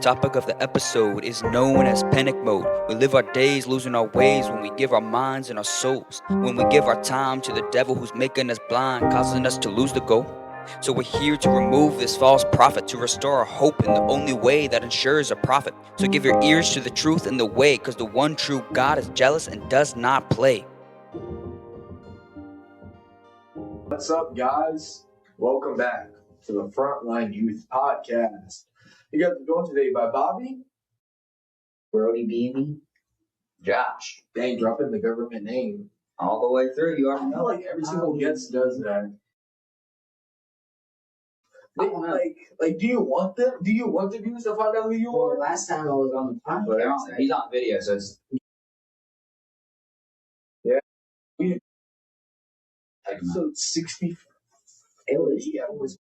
topic of the episode is known as panic mode. We live our days losing our ways when we give our minds and our souls. When we give our time to the devil who's making us blind, causing us to lose the goal. So we're here to remove this false prophet, to restore our hope in the only way that ensures a profit. So give your ears to the truth and the way, because the one true God is jealous and does not play. What's up, guys? Welcome back to the Frontline Youth Podcast. You guys are joined today by Bobby, Brody, baby. Josh. dang, dropping the government name. All the way through, you already I know. feel like every single guest does that. I don't know. Like, do you want them? Do you want the viewers to find out who you Well, are? last time I was on the podcast, he's on video, so it's. Episode 60. It was.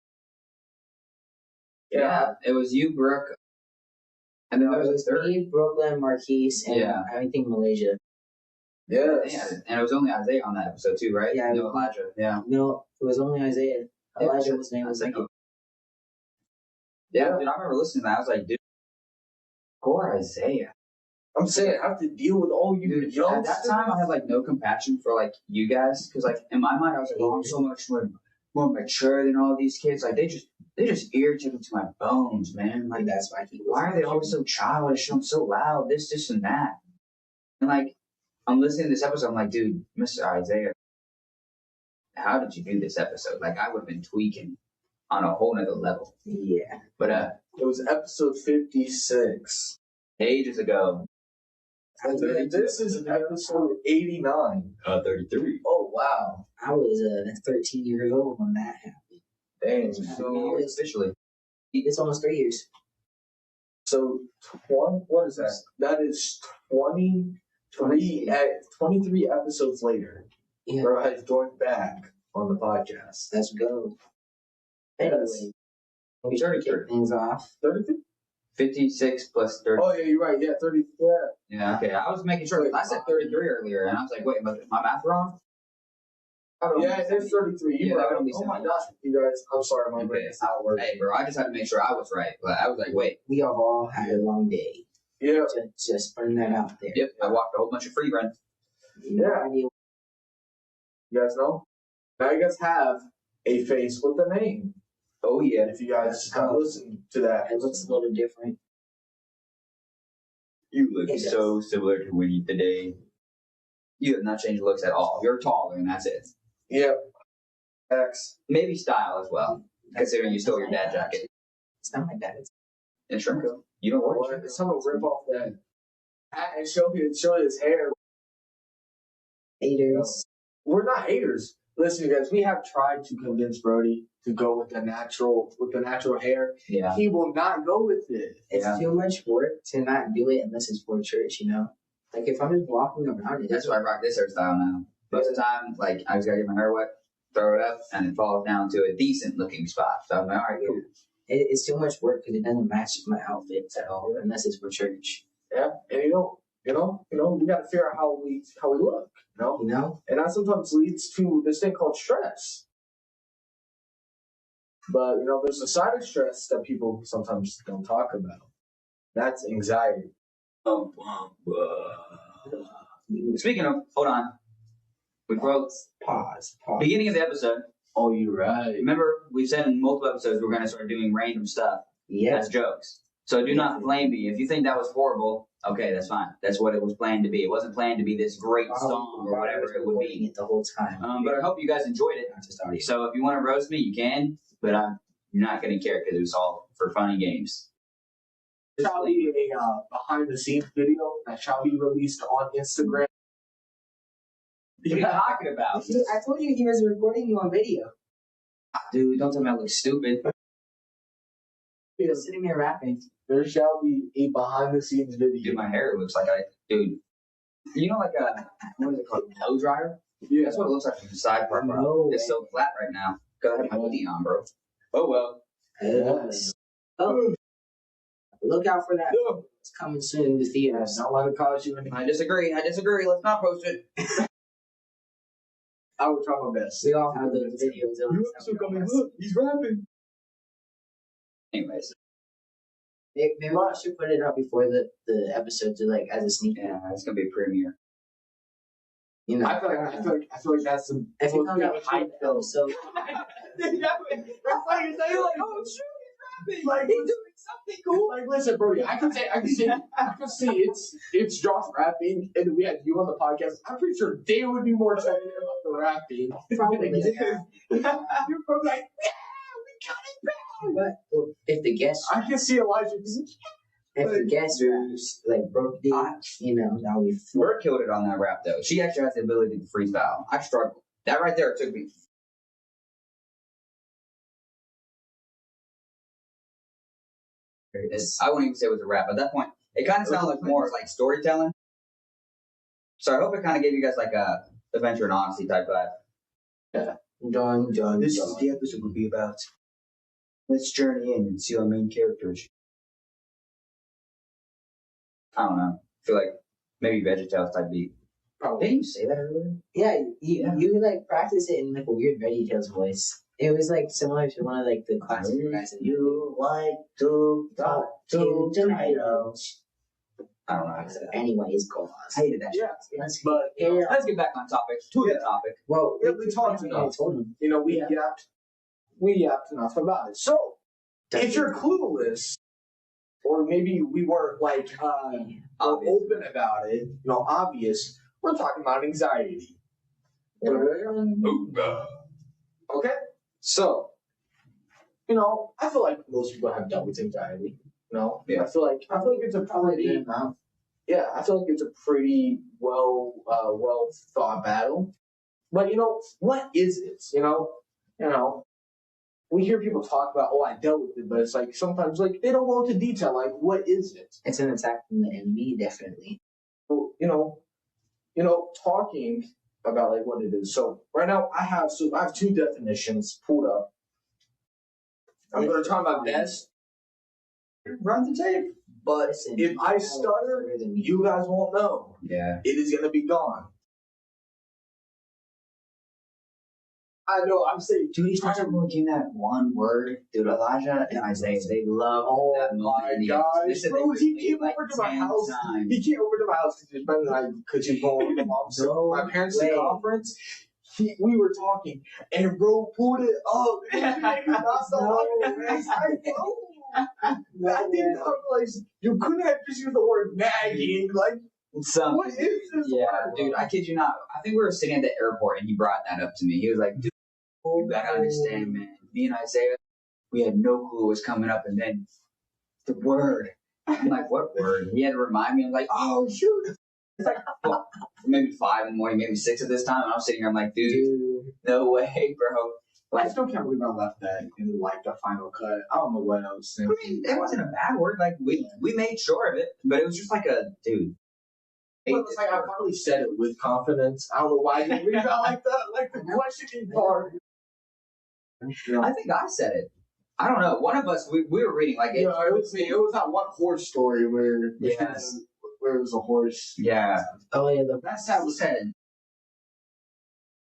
Yeah. It was you, Brooke. And then there was a third. me, Brooklyn, Marquise, and Yeah. I think Malaysia. Yes. Yeah, and it was only Isaiah on that episode too, right? Yeah, No Elijah. Yeah. No, it was only Isaiah. Yeah, Elijah was name I was think- like, Yeah, dude, I remember listening to that. I was like, dude, poor Isaiah. I'm saying I have to deal with all you Dude, at youngsters. that time, I had like no compassion for like you guys, because like in my mind, I was like, oh, I'm so much more mature than all these kids. Like they just irritate me to my bones, man. Like that's why he was. why are they always so childish and so loud? This, and that. And like, I'm listening to this episode. I'm like, dude, Mr. Isaiah, how did you do this episode? Like, I would have been tweaking on a whole nother level. Yeah. But It was episode 56. ages ago. And this is episode 89. 33. Oh, wow. I was 13 years old when that happened. Dang. So officially. It's almost 3 years. So, what is that? That is 23 episodes later. Yeah. Bro has joined back on the podcast. Let's go. Yes. Anyway, we try to kick things off. 33? 56 plus 30. Oh, yeah, you're right. Yeah, 30. Yeah. Yeah, okay. I was making sure. I said 33 earlier, and I was like, wait, but is my math wrong? Yeah, it's 33. Yeah, You're that right. would be Oh, my 70. gosh. You guys, I'm sorry. My brain is not working. Hey, bro, I just had to make sure I was right. But I was like, wait. We have all had a long day. Yeah. Just putting that out there. Yep, I walked a whole bunch of free runs. No idea. You guys know? Now you guys have a face with a name. Oh, yeah. If you guys have listened to that. It looks a little different. You look It does. so similar to Winnie today. You have not changed looks at all. You're taller, and that's it. Yep. X. Maybe style as well, considering you stole your dad jacket. It's not like that. It's And Shrimko. You don't work. It's time to rip off that hat and show his hair. haters. We're not haters. Listen, guys, we have tried to convince Brody to go with the natural hair. Yeah. He will not go with it. It's Yeah. too much work to not do it unless it's for church, you know? Like, if I'm just walking around it, That's why I rock this hairstyle now. Most of the time, like, I just gotta get my hair wet, throw it up, and it falls down to a decent looking spot. So I'm like, all right, cool. it's too much work because it doesn't match my outfits at all unless it's for church. Yeah, and you know, we got to figure out how we look. You know? And that sometimes leads to this thing called stress. But there's a side of stress that people sometimes don't talk about. That's anxiety. Speaking of, hold on. We broke Pause. beginning of the episode. Oh, you're right. Remember, we've said in multiple episodes we're going to start doing random stuff Yeah. as jokes. So do not blame me. If you think that was horrible, okay, that's fine. That's what it was planned to be. It wasn't planned to be this great song or whatever it would be. It the whole time. But I hope you guys enjoyed it. Not just audio. So if you want to roast me, you can. But I'm not going to care because it was all for funny games. There's probably a behind the scenes video that shall be released on Instagram. What are you talking about? I told you he was recording you on video. Dude, don't tell me I look stupid. He was sitting there rapping. There shall be a behind the scenes video. Dude, my hair looks like dude. You know, like what is it called? Nose dryer? Yeah. That's what it looks like from the side part. Bro. No It's so flat right now. Go ahead, my hoodie on, bro. Oh well. Yes. Oh, look out for that. It's coming soon in the theaters. Don't let it cause you any. I disagree. Let's not post it. I will try my best. We all have those videos. You also coming? Look, he's rapping. Anyways, Maybe we should put it out before the episodes are like as a sneak. Yeah, it's gonna be a premiere. You know, I feel like that's the if it most comes out big before hype the though. episode, Oh shoot, he's rapping! Like he's doing something cool. Like listen, Brody, I could say it's Josh rapping, and we had you on the podcast. I'm pretty sure they would be more excited about the rapping. Probably. You're probably like, yeah, we got it back. but if the guests, I can see Elijah. if the guests raps like Brody, you know, that would be fun. Fleur killed it on that rap though. She actually has the ability to freestyle. I struggled. That right there took me. I wouldn't even say it was a rap. At that point, it kind of sounded like more like storytelling. So I hope it kind of gave you guys like a adventure and honesty type vibe. This is the episode will be about. Let's journey in and see our main characters. I don't know. I feel like maybe VeggieTales type beat. Probably. Didn't you say that earlier? Yeah, you like practice it in like a weird VeggieTales voice. It was like similar to one of like the classic guys. You like to talk to tomatoes. I don't know how to say that. Anyways, go on. I hated that shit. But Let's get back on topic. To the topic. Well, we talked enough. told him. You know, we yapped enough about it. So if you're clueless, or maybe we weren't like open about it, you know, obvious, we're talking about anxiety. Okay? So, you know, I feel like most people have dealt with anxiety. You know? Yeah. I feel like it's a pretty I feel like it's a pretty well thought battle. But you know, what is it? You know, we hear people talk about, oh, I dealt with it, but it's like sometimes like they don't go into detail. Like, what is it? It's an attack from the enemy, definitely. So, you know, talking about like what it is. So right now I have two definitions pulled up. I'm gonna try my best. Run the tape. But Listen, if I stutter, you guys won't know. Yeah. It is gonna be gone. I know, I'm saying, Dude, he's not looking at one word. Dude, Elijah and Isaiah, they love that moment. my gosh, bro, he came like over to my 10 house. times. He came over to my house because he's going with my mom's my parents' conference. We were talking, and bro pulled it up. I did not realize you couldn't have just used the word nagging. Like, what is this? Yeah, word? dude, I kid you not. I think we were sitting at the airport, and he brought that up to me. He was like, dude, you gotta understand, man. Me and Isaiah, we had no clue what was coming up, and then the word. I'm like, what word? He had to remind me. I'm like, oh, shoot. It's like maybe 5 in the morning, maybe 6 at this time, and I'm sitting here. I'm like, dude, no way, bro. I still can't believe I left that in like the final cut. I don't know what I was I thinking. mean, it wasn't a bad word. Like we made sure of it, but it was just like a dude. Well, it's like I finally said it with confidence. I don't know why I didn't read that like that, like the questioning part. I think I said it. I don't know. One of us, we were reading like it. Yeah, it was that one horse story where Yes. where it was a horse. Yeah, Oh yeah, that's how we said it.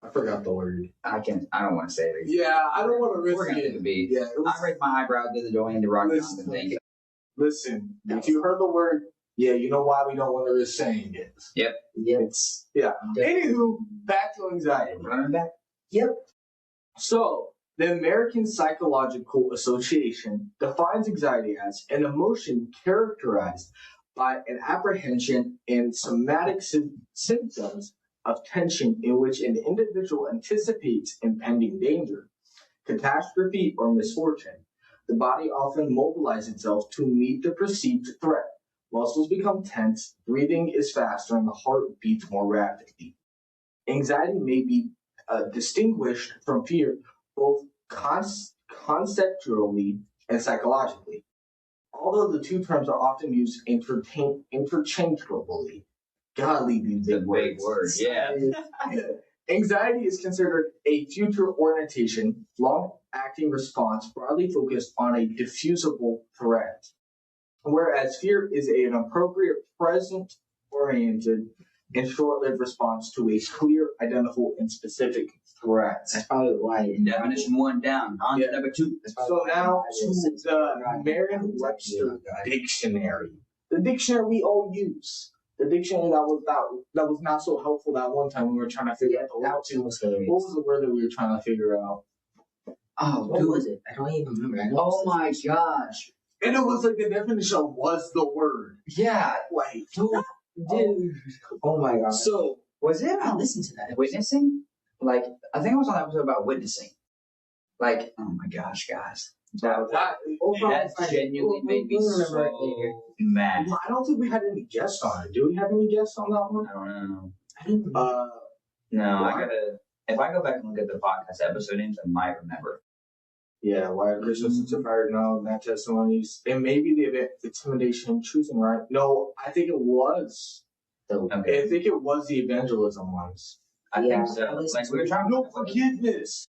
I forgot the word. I don't want to say it again. Yeah, I don't want to risk We're gonna it. do the beat. Yeah, it was, I raised my eyebrow to the Dwayne the Rock Johnson thing. listen, if you heard the word, yeah, you know why we don't want to risk saying it. yep. It's Anywho, back to anxiety. Running back. Yep. So, the American Psychological Association defines anxiety as an emotion characterized by an apprehension and somatic symptoms of tension in which an individual anticipates impending danger, catastrophe, or misfortune. The body often mobilizes itself to meet the perceived threat. Muscles become tense, breathing is faster, and the heart beats more rapidly. Anxiety may be distinguished from fear both conceptually and psychologically, although the two terms are often used interchangeably. Golly, these big Big word, yeah. Anxiety is considered a future orientation, long-acting response broadly focused on a diffusible threat, whereas fear is an appropriate present-oriented and short-lived response to a clear, identifiable, and specific Correct. That's probably why. Definition 1 down. On to number 2. So now to the Merriam-Webster dictionary. The dictionary we all use. The dictionary that was not so helpful that one time we were trying to figure out the word. What was the word that we were trying to figure out? Oh, what was it? I don't even remember. Oh my gosh. And it was like the definition was the word. Yeah. Like, Dude. Oh my god. so Was it I listened to that. witnessing? Like, I think it was on an episode about witnessing. Like, oh my gosh, guys. That genuinely made me so mad. I don't think we had any guests on it. Do we have any guests on that one? I don't know. I didn't. No, I gotta. If I go back and look at the podcast episode names, I might remember. Yeah, why Christians to fire no, not testimonies. And maybe the event intimidation choosing right. No, I think it was. Okay. I think it was the evangelism ones. I Yeah, think so. I listened Like we were trying No to forgiveness.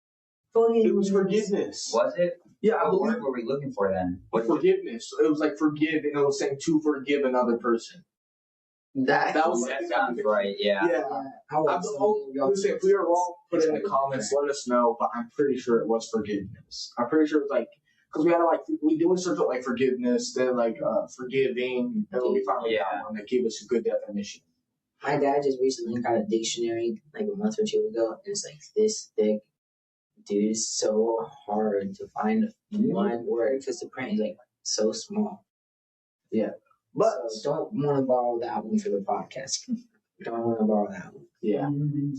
It was forgiveness. Was it? Yeah, I What believe word were we looking for then? what forgiveness. It was like forgive, and it was saying to forgive another person. That was That sounds right. Yeah. Yeah. Listen, if we are wrong, put it in the comments. Let us know. But I'm pretty sure it was forgiveness. I'm pretty sure it was like because we had to like we do a search of like forgiveness, then like forgiving, and then we finally got one that gave us a good definition. My dad just recently got a dictionary like a month or two ago, and it's like this thick. Dude, it's so hard to find one word because the print is like so small. Yeah. But So don't want to borrow that one for the podcast. Don't want to borrow that one. yeah.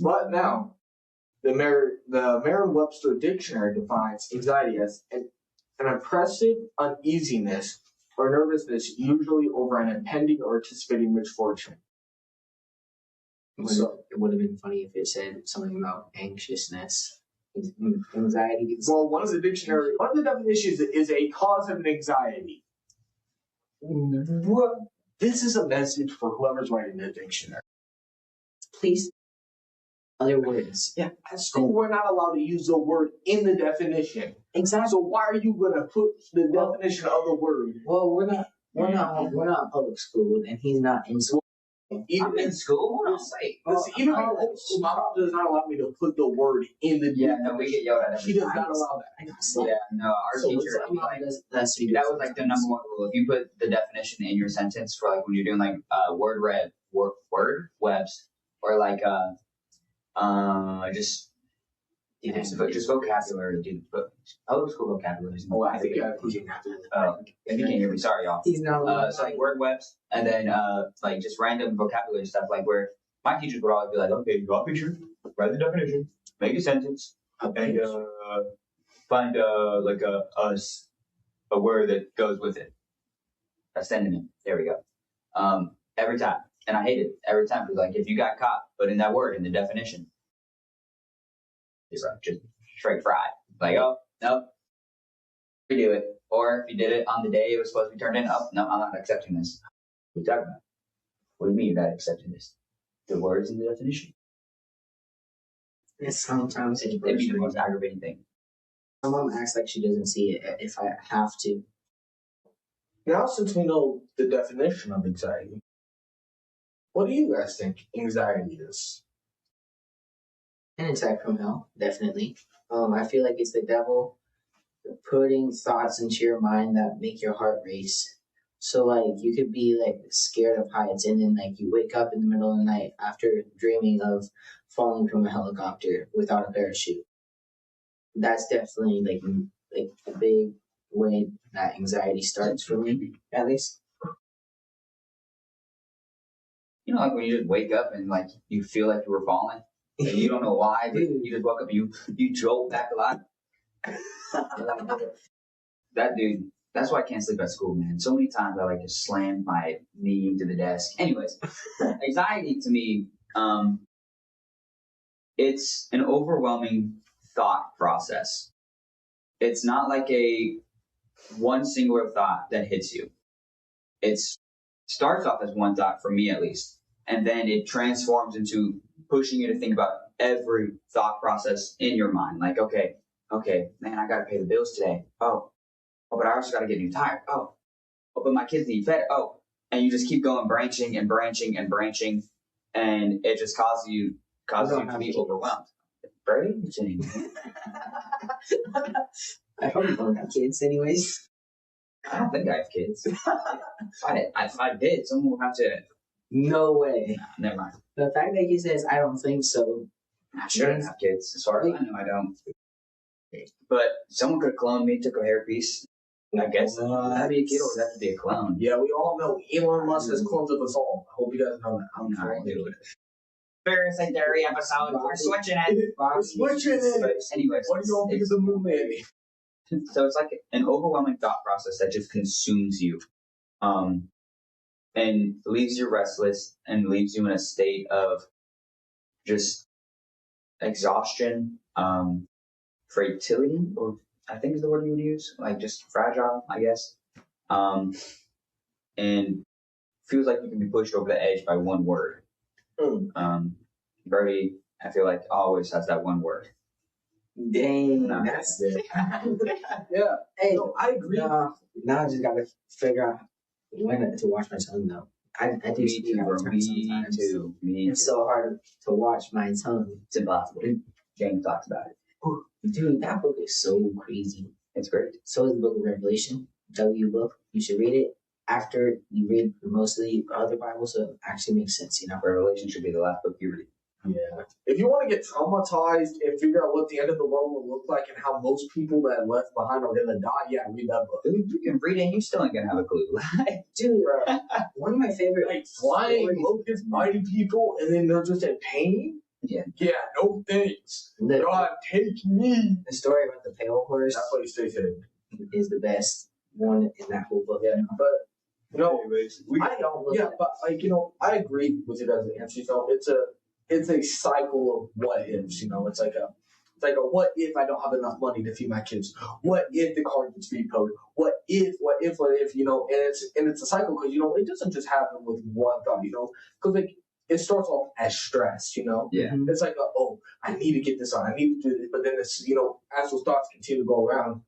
But now, the Merriam-Webster dictionary defines anxiety as an oppressive uneasiness or nervousness, usually over an impending or anticipating misfortune. So, It would have been funny if it said something about anxiousness, anxiety. well, one of the definitions is a cause of an anxiety. This is a message for whoever's writing the dictionary. Please, other words. Yeah, at school we're not allowed to use the word in the definition. Exactly. So why are you gonna put the definition of the word? Well, we're not public school, and he's not in school. I'm in school. What else? Even my mom does not allow me to put the word in the Yeah, no, we get yelled at. She does not allow that. I got slapped. Yeah, no, our So teacher. what's Like, that that was like the number one rule. If you put the definition in your sentence for like when you're doing like word webs or like just vocabulary, dude. Public school vocabulary. Oh, I think I put it after If you can't hear me, sorry y'all. He's not. So like word webs and then like just random vocabulary stuff like where my teachers would always be like, okay, draw a picture, write the definition, make a sentence, and find like a word that goes with it. A synonym. There we go. Every time. And I hate it every time because like if you got caught putting that word in the definition, it's like just straight fried. Like, oh nope. Redo it. Or if you did it on the day it was supposed to be turned in, oh no, I'm not accepting this. What are you talking about? What do you mean you're not accepting this? The words in the definition. Sometimes it's It'd be the most aggravating thing. My mom acts like she doesn't see it if I have to. Now, since we know the definition of anxiety, what do you guys think anxiety is? An attack from hell, definitely. I feel like it's the devil putting thoughts into your mind that make your heart race. So like you could be like scared of heights and then like you wake up in the middle of the night after dreaming of falling from a helicopter without a parachute. That's definitely like a big way that anxiety starts for me, at least. You know, like when you just wake up and like you feel like you were falling. And you don't know why, but you just woke up and you jolt back alive. That dude, that's why I can't sleep at school, man. So many times I like to slam my knee into the desk. Anyways, anxiety to me, it's an overwhelming thought process. It's not like a one singular thought that hits you. It starts off as one thought, for me at least, and then it transforms into pushing you to think about every thought process in your mind. Like, okay, man, I gotta pay the bills today. Oh, but I also gotta get a new tire. Oh, but my kids need fed. Oh, and you just keep going, branching and branching and branching, and it just causes you to be overwhelmed. Brody? What's your name? I hope you don't have kids, anyways. I don't think I have kids. If I did, someone would have to. No way. Nah, never mind. The fact that he says, I don't think so. I shouldn't have kids. As far as I know, I don't. But someone could clone me, took a hairpiece. I guess that'd be a kid or would that be a clone? Yeah, we all know Elon Musk has clones of us all. I hope you guys know that. I'm All right, fine. do it. Conspiracy theory episode. We're switching it. We're switching it. But anyways, What do you all think of the moon landing? so it's like an overwhelming thought process that just consumes you, and leaves you restless and leaves you in a state of just exhaustion, fragility, or I think is the word you would use, like just fragile, I guess, and feels like you can be pushed over the edge by one word. Brody, I feel like always has that one word. Dang, Nah, that's it. Yeah. Hey, No, I agree. now I just gotta figure out when to watch my tongue, though. I do Me speak too, out bro. of turn Me sometimes. too. Me It's too. so hard to watch my tongue. It's impossible. James talks about it. Dude, that book is so crazy. It's great. So is the book of Revelation, W book. You should read it after you read most of the other Bibles, so it actually makes sense, you know? Revelation should be the last book you read. Yeah. If you want to get traumatized and figure out what the end of the world will look like and how most people that left behind are gonna die, yeah, read that book. Dude, you can read it and you still ain't gonna have a clue. Dude, one of my favorite Like flying stories- locusts biting people and then they're just in pain? Yeah. Yeah, no thanks. the, God, take me. the story about the pale horse That place stays hidden. is the best one in that whole book. Yeah, but you know, Anyways, I agree with you guys' answer. You know, it's a cycle of what ifs. You know, it's like a what if I don't have enough money to feed my kids? What if the car gets repoed? What if? You know, and it's a cycle because you know it doesn't just happen with one thought. You know, because like it starts off as stress. You know, yeah. it's like I need to get this on. I need to do this, but then it's as those thoughts continue to go around.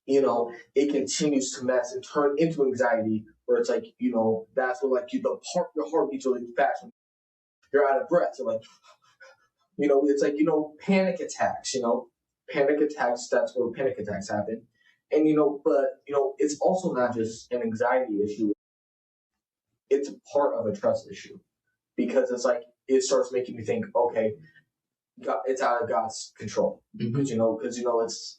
It continues to mess and turn into anxiety where it's like, that's when like your heart beats really fast. When you're out of breath. You're like, it's like, panic attacks, panic attacks. That's where panic attacks happen. And, it's also not just an anxiety issue. It's part of a trust issue because it's like, it starts making you think, okay, it's out of God's control because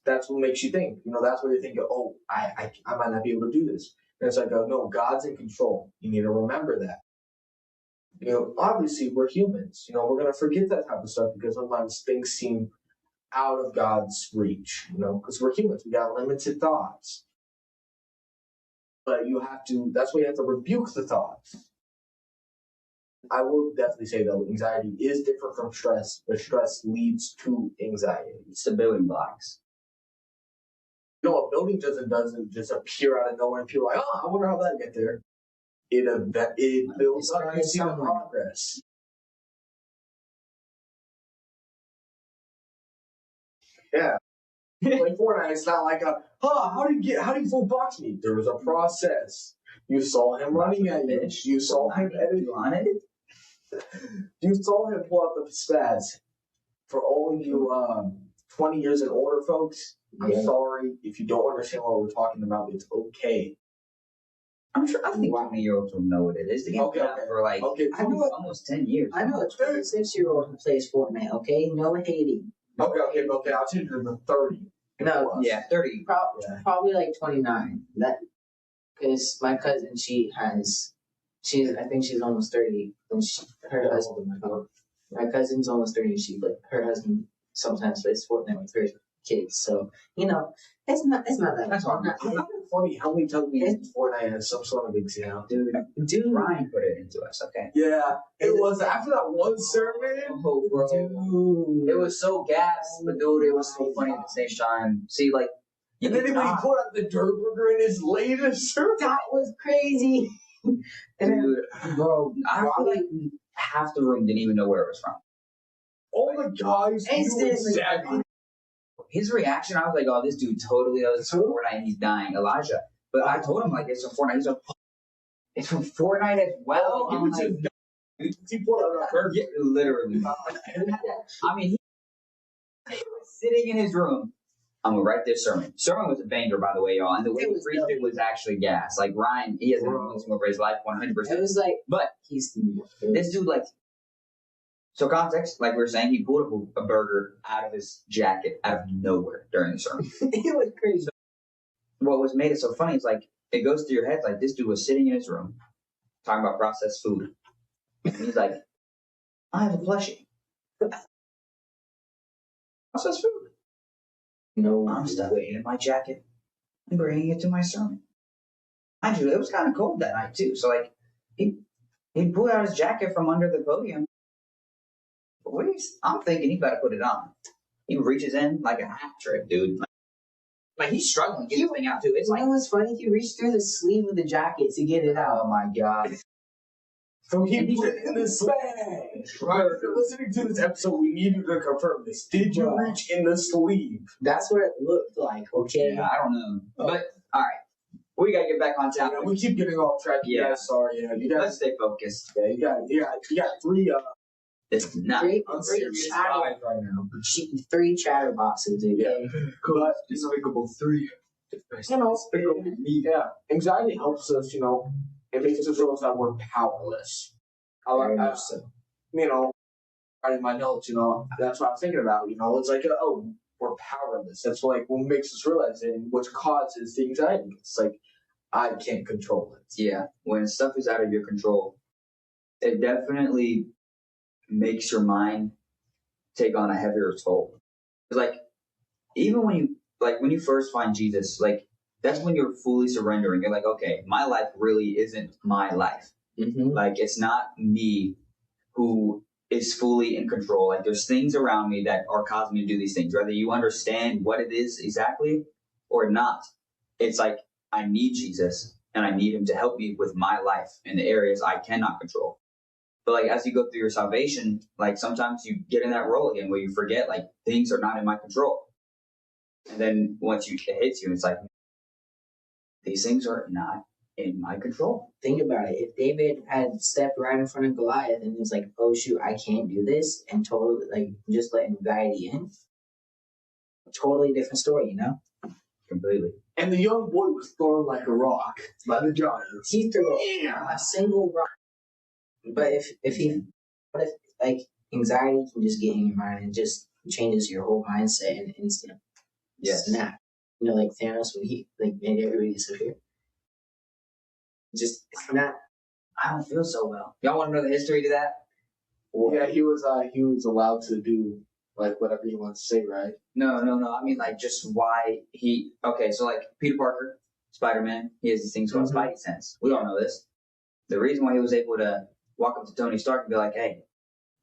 that's what makes you think. That's what you think. Oh, I might not be able to do this. And it's like, no, God's in control. You need to remember that. Obviously we're humans. We're gonna forget that type of stuff because sometimes things seem out of God's reach. Because we're humans. We got limited thoughts. But that's why you have to rebuke the thoughts. I will definitely say though, anxiety is different from stress, but stress leads to anxiety. It's the building blocks. A building doesn't just appear out of nowhere and people are like, I wonder how that get there. It builds up. You see the progress. Yeah. Like Fortnite, it's not like how do you full box me? There was a process. You saw him running at you. You saw him edit on it. You saw him pull out the stats. For all of you 20 years and older folks, I'm sorry if you don't understand what we're talking about. It's okay. I'm sure. I think 20-year-olds will know what it is. They Okay. for like I know almost 10 years. I know a 26-year-old who plays Fortnite, okay? No hating. Okay. I'll change it to 30. No, Yeah, 30. Probably like 29. Because my cousin, I think she's almost 30. And her husband, my cousin's almost 30. Her husband sometimes plays Fortnite with her kids. So, it's not that. That's hard. I find it funny how many times we use Fortnite as some sort of example. Dude, Ryan put it into us, okay? Yeah, it was after that one sermon. Oh, bro. Dude. It was so gas, but dude, it was so funny at the same time. See, like, And then when he put out the dirt burger in his latest sermon. That was crazy. dude, Bro, I feel like half the room didn't even know where it was from. All the guys knew exactly. His reaction, I was like, oh, this dude totally knows it's from Fortnite and he's dying. Elijah. But I told him, like, it's from Fortnite. He's like, it's from Fortnite as well? He was just he put out a burger. Yeah, literally. I mean, sitting in his room. I'm gonna write this sermon. Sermon was a banger, by the way, y'all. And the way he preached it was actually gas. Like Ryan, he has an influence over his life 100%. It was like, but this dude, like, so context, like we were saying, he pulled a burger out of his jacket out of nowhere during the sermon. it was crazy. What was made it so funny is like it goes through your head like this dude was sitting in his room talking about processed food. And he's like, I have a plushie. Processed food. No, I'm still waiting in my jacket and bringing it to my sermon. Mind you, it was kind of cold that night too. So like he pulled out his jacket from under the podium. I'm thinking he better put it on. He reaches in like a hat trick, dude. Like he's struggling to get the thing out too. It's like, it was funny. He reached through the sleeve of the jacket to get it out. oh my god. So he put it in the sleeve. Right. If you're listening to this episode, we need you to confirm this. Did you reach in the sleeve? That's what it looked like, okay? Yeah, I don't know. But all right. We gotta get back on topic. Yeah, we keep getting off track. Yeah. Guys, sorry. Yeah, you Let's guys. stay focused. Yeah, you got three. It's not. Three Unserious chatter, five right now. three chatterboxes, okay? But Despicable 3. You know, yeah, anxiety helps us. You know, it makes us realize that we're powerless. very much so. You know, writing my notes. You know, that's what I'm thinking about. You know, it's like, oh, we're powerless. That's like what makes us realize it, and what causes the anxiety. It's like I can't control it. Yeah. When stuff is out of your control, it definitely makes your mind take on a heavier toll. Like, even when you first find Jesus, like, that's when you're fully surrendering. You're like, okay, my life really isn't my life. Mm-hmm. Like, it's not me who is fully in control. Like, there's things around me that are causing me to do these things, whether you understand what it is exactly or not. It's like, I need Jesus and I need him to help me with my life in the areas I cannot control. But like, as you go through your salvation, like sometimes you get in that role again where you forget like things are not in my control. And then once it hits you, it's like, these things are not in my control. Think about it. If David had stepped right in front of Goliath and was like, oh shoot, I can't do this, and totally like just let anxiety in, totally different story, you know? Completely. And the young boy was thrown like a rock by the giants. He threw a single rock. But what if like anxiety can just get in your mind and just changes your whole mindset in an instant? Yes. Snap. You know, like Thanos when he like made everybody disappear. Just it's not. I don't feel so well. Y'all want to know the history to that? Yeah, he was allowed to do like whatever he wants to say, right? No. I mean, like, just why okay, so like Peter Parker, Spider-Man, he has these things called Spidey sense. We all know this. The reason why he was able to walk up to Tony Stark and be like, hey,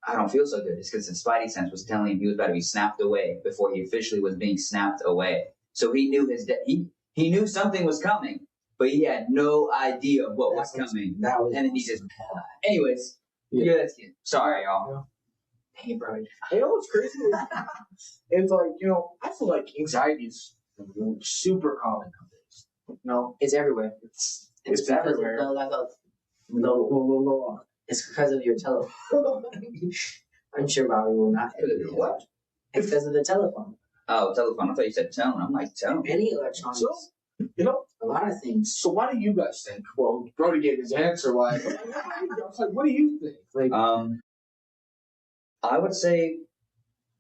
I don't feel so good is because his Spidey sense was telling him he was about to be snapped away before he officially was being snapped away. So he knew he knew something was coming, but he had no idea what was coming. And then he just anyways, yeah, that's it. Sorry, y'all. Hey, Brody. You know what's crazy? It's like, you know, I feel like anxiety is super common nowadays. You know, It's everywhere. it's because everywhere. It's because of your telephone. I'm sure Bobby will not. What? It's because of the telephone. Oh, telephone. I thought you said tone. I'm like, tone. Any electronics. So, you know, a lot of things. so why do you guys think? Well, Brody gave his answer. Like, I was like, what do you think? Like, I would say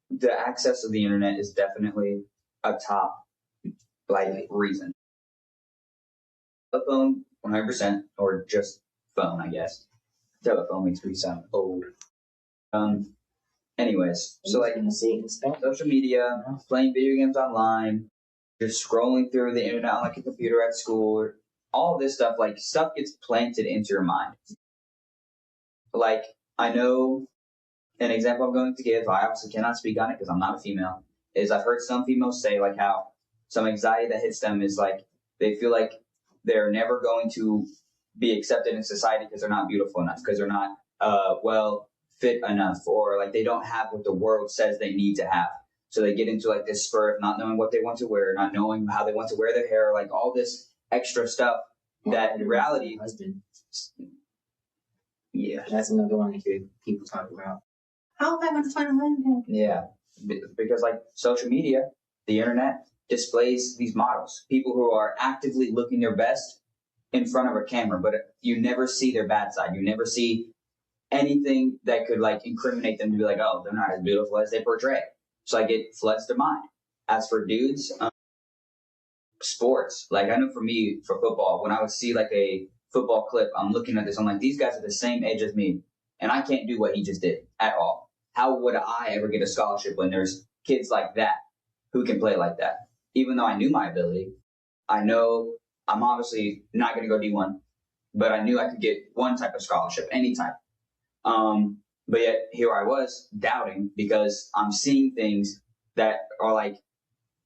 the access of the internet is definitely a top like reason. Telephone, 100%, or just phone, I guess. Telephone makes me sound old. Anyways, so like social media, playing video games online, just scrolling through the internet on like a computer at school, all this stuff, like stuff gets planted into your mind. Like, I know an example I'm going to give, I obviously cannot speak on it because I'm not a female, is I've heard some females say like how some anxiety that hits them is like they feel like they're never going to be accepted in society because they're not beautiful enough, because they're not well fit enough, or like they don't have what the world says they need to have. So they get into like this spur of not knowing what they want to wear, not knowing how they want to wear their hair, like all this extra stuff that in reality. Husband. Yeah. That's another one I hear people talk about. How am I going to find a husband? Yeah. because like social media, the internet displays these models, people who are actively looking their best in front of a camera, but you never see their bad side. You never see anything that could like incriminate them to be like, oh, they're not as beautiful as they portray. So like it floods their mind. As for dudes, sports, like I know for me, for football, when I would see like a football clip, I'm looking at this, I'm like, these guys are the same age as me, and I can't do what he just did at all. How would I ever get a scholarship when there's kids like that who can play like that? Even though I knew my ability, I know I'm obviously not going to go D1, but I knew I could get one type of scholarship, any type. But yet here I was doubting because I'm seeing things that are like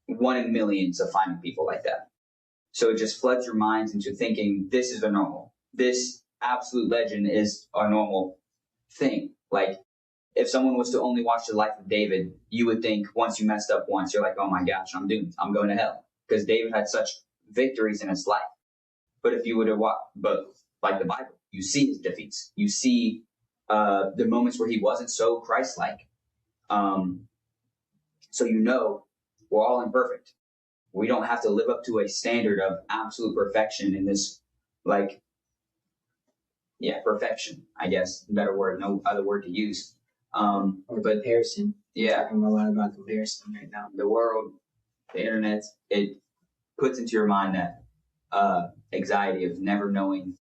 one in millions of finding people like that. So it just floods your minds into thinking this is a normal. This absolute legend is a normal thing. Like if someone was to only watch the life of David, you would think once you messed up once, you're like, oh my gosh, I'm doomed. I'm going to hell. Because David had such victories in his life. But if you were to watch, but like the Bible, you see his defeats. You see the moments where he wasn't so Christ-like. So you know we're all imperfect. We don't have to live up to a standard of absolute perfection in this, like, perfection, I guess, better word, no other word to use. Or comparison. Yeah. Talking a lot about comparison right now. The world, the internet, it puts into your mind that anxiety of never knowing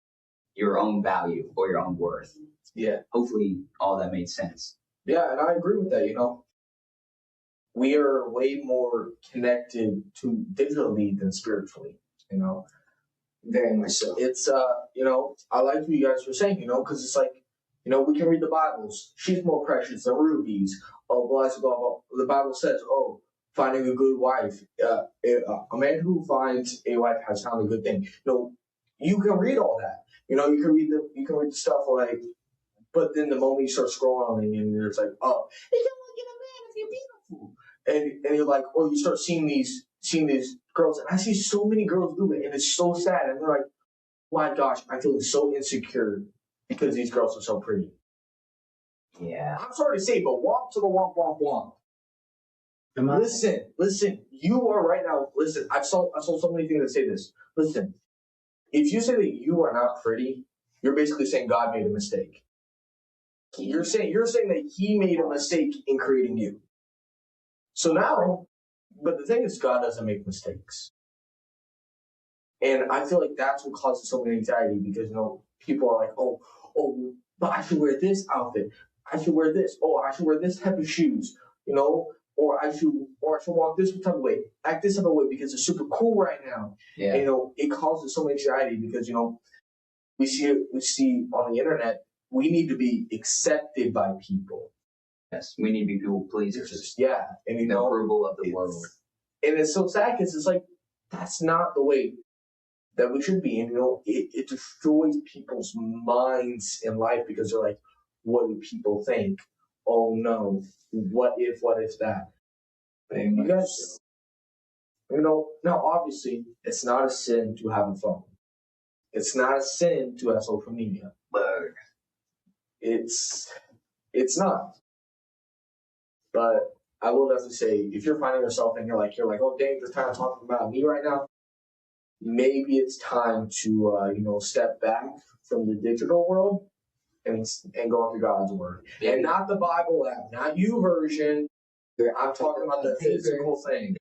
your own value or your own worth. Yeah. Hopefully all that made sense. Yeah, and I agree with that, We are way more connected to digitally than spiritually, Very much so. It's, I like what you guys were saying, because it's like, we can read the Bibles. She's more precious than rubies. Oh, blah, blah, blah. The Bible says, finding a good wife. A man who finds a wife has found a good thing. You can read all that. You can read the stuff like, but then the moment you start scrolling and it's like, oh, you can only get a man if you're beautiful. And you're like, or you start seeing these girls, and I see so many girls do it, and it's so sad. And they're like, my gosh, I'm feeling so insecure because these girls are so pretty. Yeah. I'm sorry to say, but womp to the womp, womp, womp. Listen, you are right now, listen, I saw so many things that say this. Listen, if you say that you are not pretty, you're basically saying God made a mistake. You're saying that he made a mistake in creating you. So now, but the thing is, God doesn't make mistakes. And I feel like that's what causes so much anxiety because, people are like, oh, but I should wear this outfit. I should wear this. Oh, I should wear this type of shoes, or I should walk this type of way, act this type of way because it's super cool right now. Yeah. And, it causes so much anxiety because, we see on the internet, we need to be accepted by people. Yes, we need to be people pleasers. Yeah, and the approval of the world. And it's so sad because it's like that's not the way that we should be. And it destroys people's minds in life because they're like, what do people think? Oh no, what if that? And you guys, now obviously it's not a sin to have a phone. It's not a sin to have social media. But it's not. But I will definitely say, if you're finding yourself and you're like, oh dang, they're kind of talking about me right now, maybe it's time to step back from the digital world and go into God's word. Yeah. And not the Bible app, not YouVersion. I'm talking about the physical thing.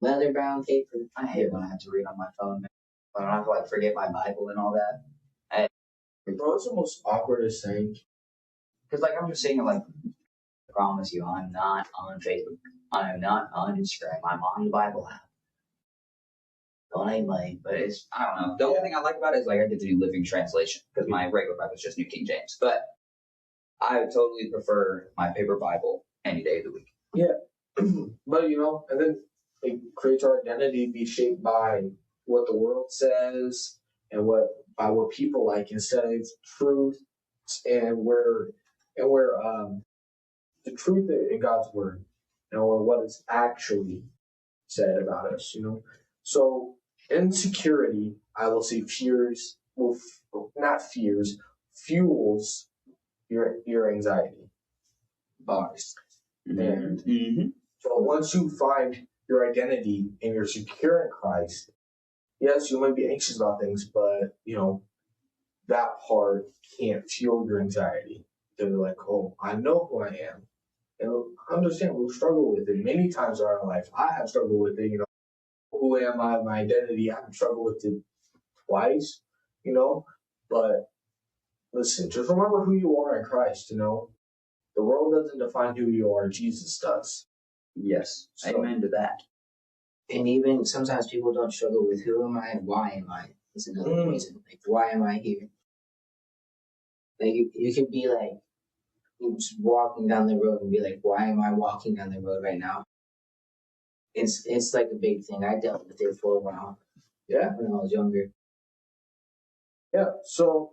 Leather bound paper. I hate when I have to read on my phone. When I have to forget my Bible and all that. Bro, it's the most awkwardest thing. Because I'm just saying, I promise you, I'm not on Facebook. I am not on Instagram. I'm on the Bible app. Don't aim late, but I don't know. The only thing I like about it is I get to do Living Translation because my regular Bible is just New King James. But I would totally prefer my paper Bible any day of the week. Yeah. But, and then it creates our identity be shaped by what the world says and by what people like instead of truth and where the truth in God's word, or what is actually said about us, So insecurity, I will say, fuels your anxiety. Bars. And Mm-hmm. so once you find your identity and you're secure in Christ, yes, you might be anxious about things, but that part can't fuel your anxiety. They're like, oh, I know who I am. And I understand we'll struggle with it many times in our life. I have struggled with it, who am I, my identity. I've struggled with it twice, but listen, just remember who you are in Christ, The world doesn't define who you are, Jesus does. Yes. So, Amen to that. And even sometimes people don't struggle with who am I and why am I. Is another reason. Like, why am I here? Like, you could be like, just walking down the road and be like, why am I walking down the road right now? It's like a big thing. I dealt with it for a while. Yeah. When I was younger. Yeah. So,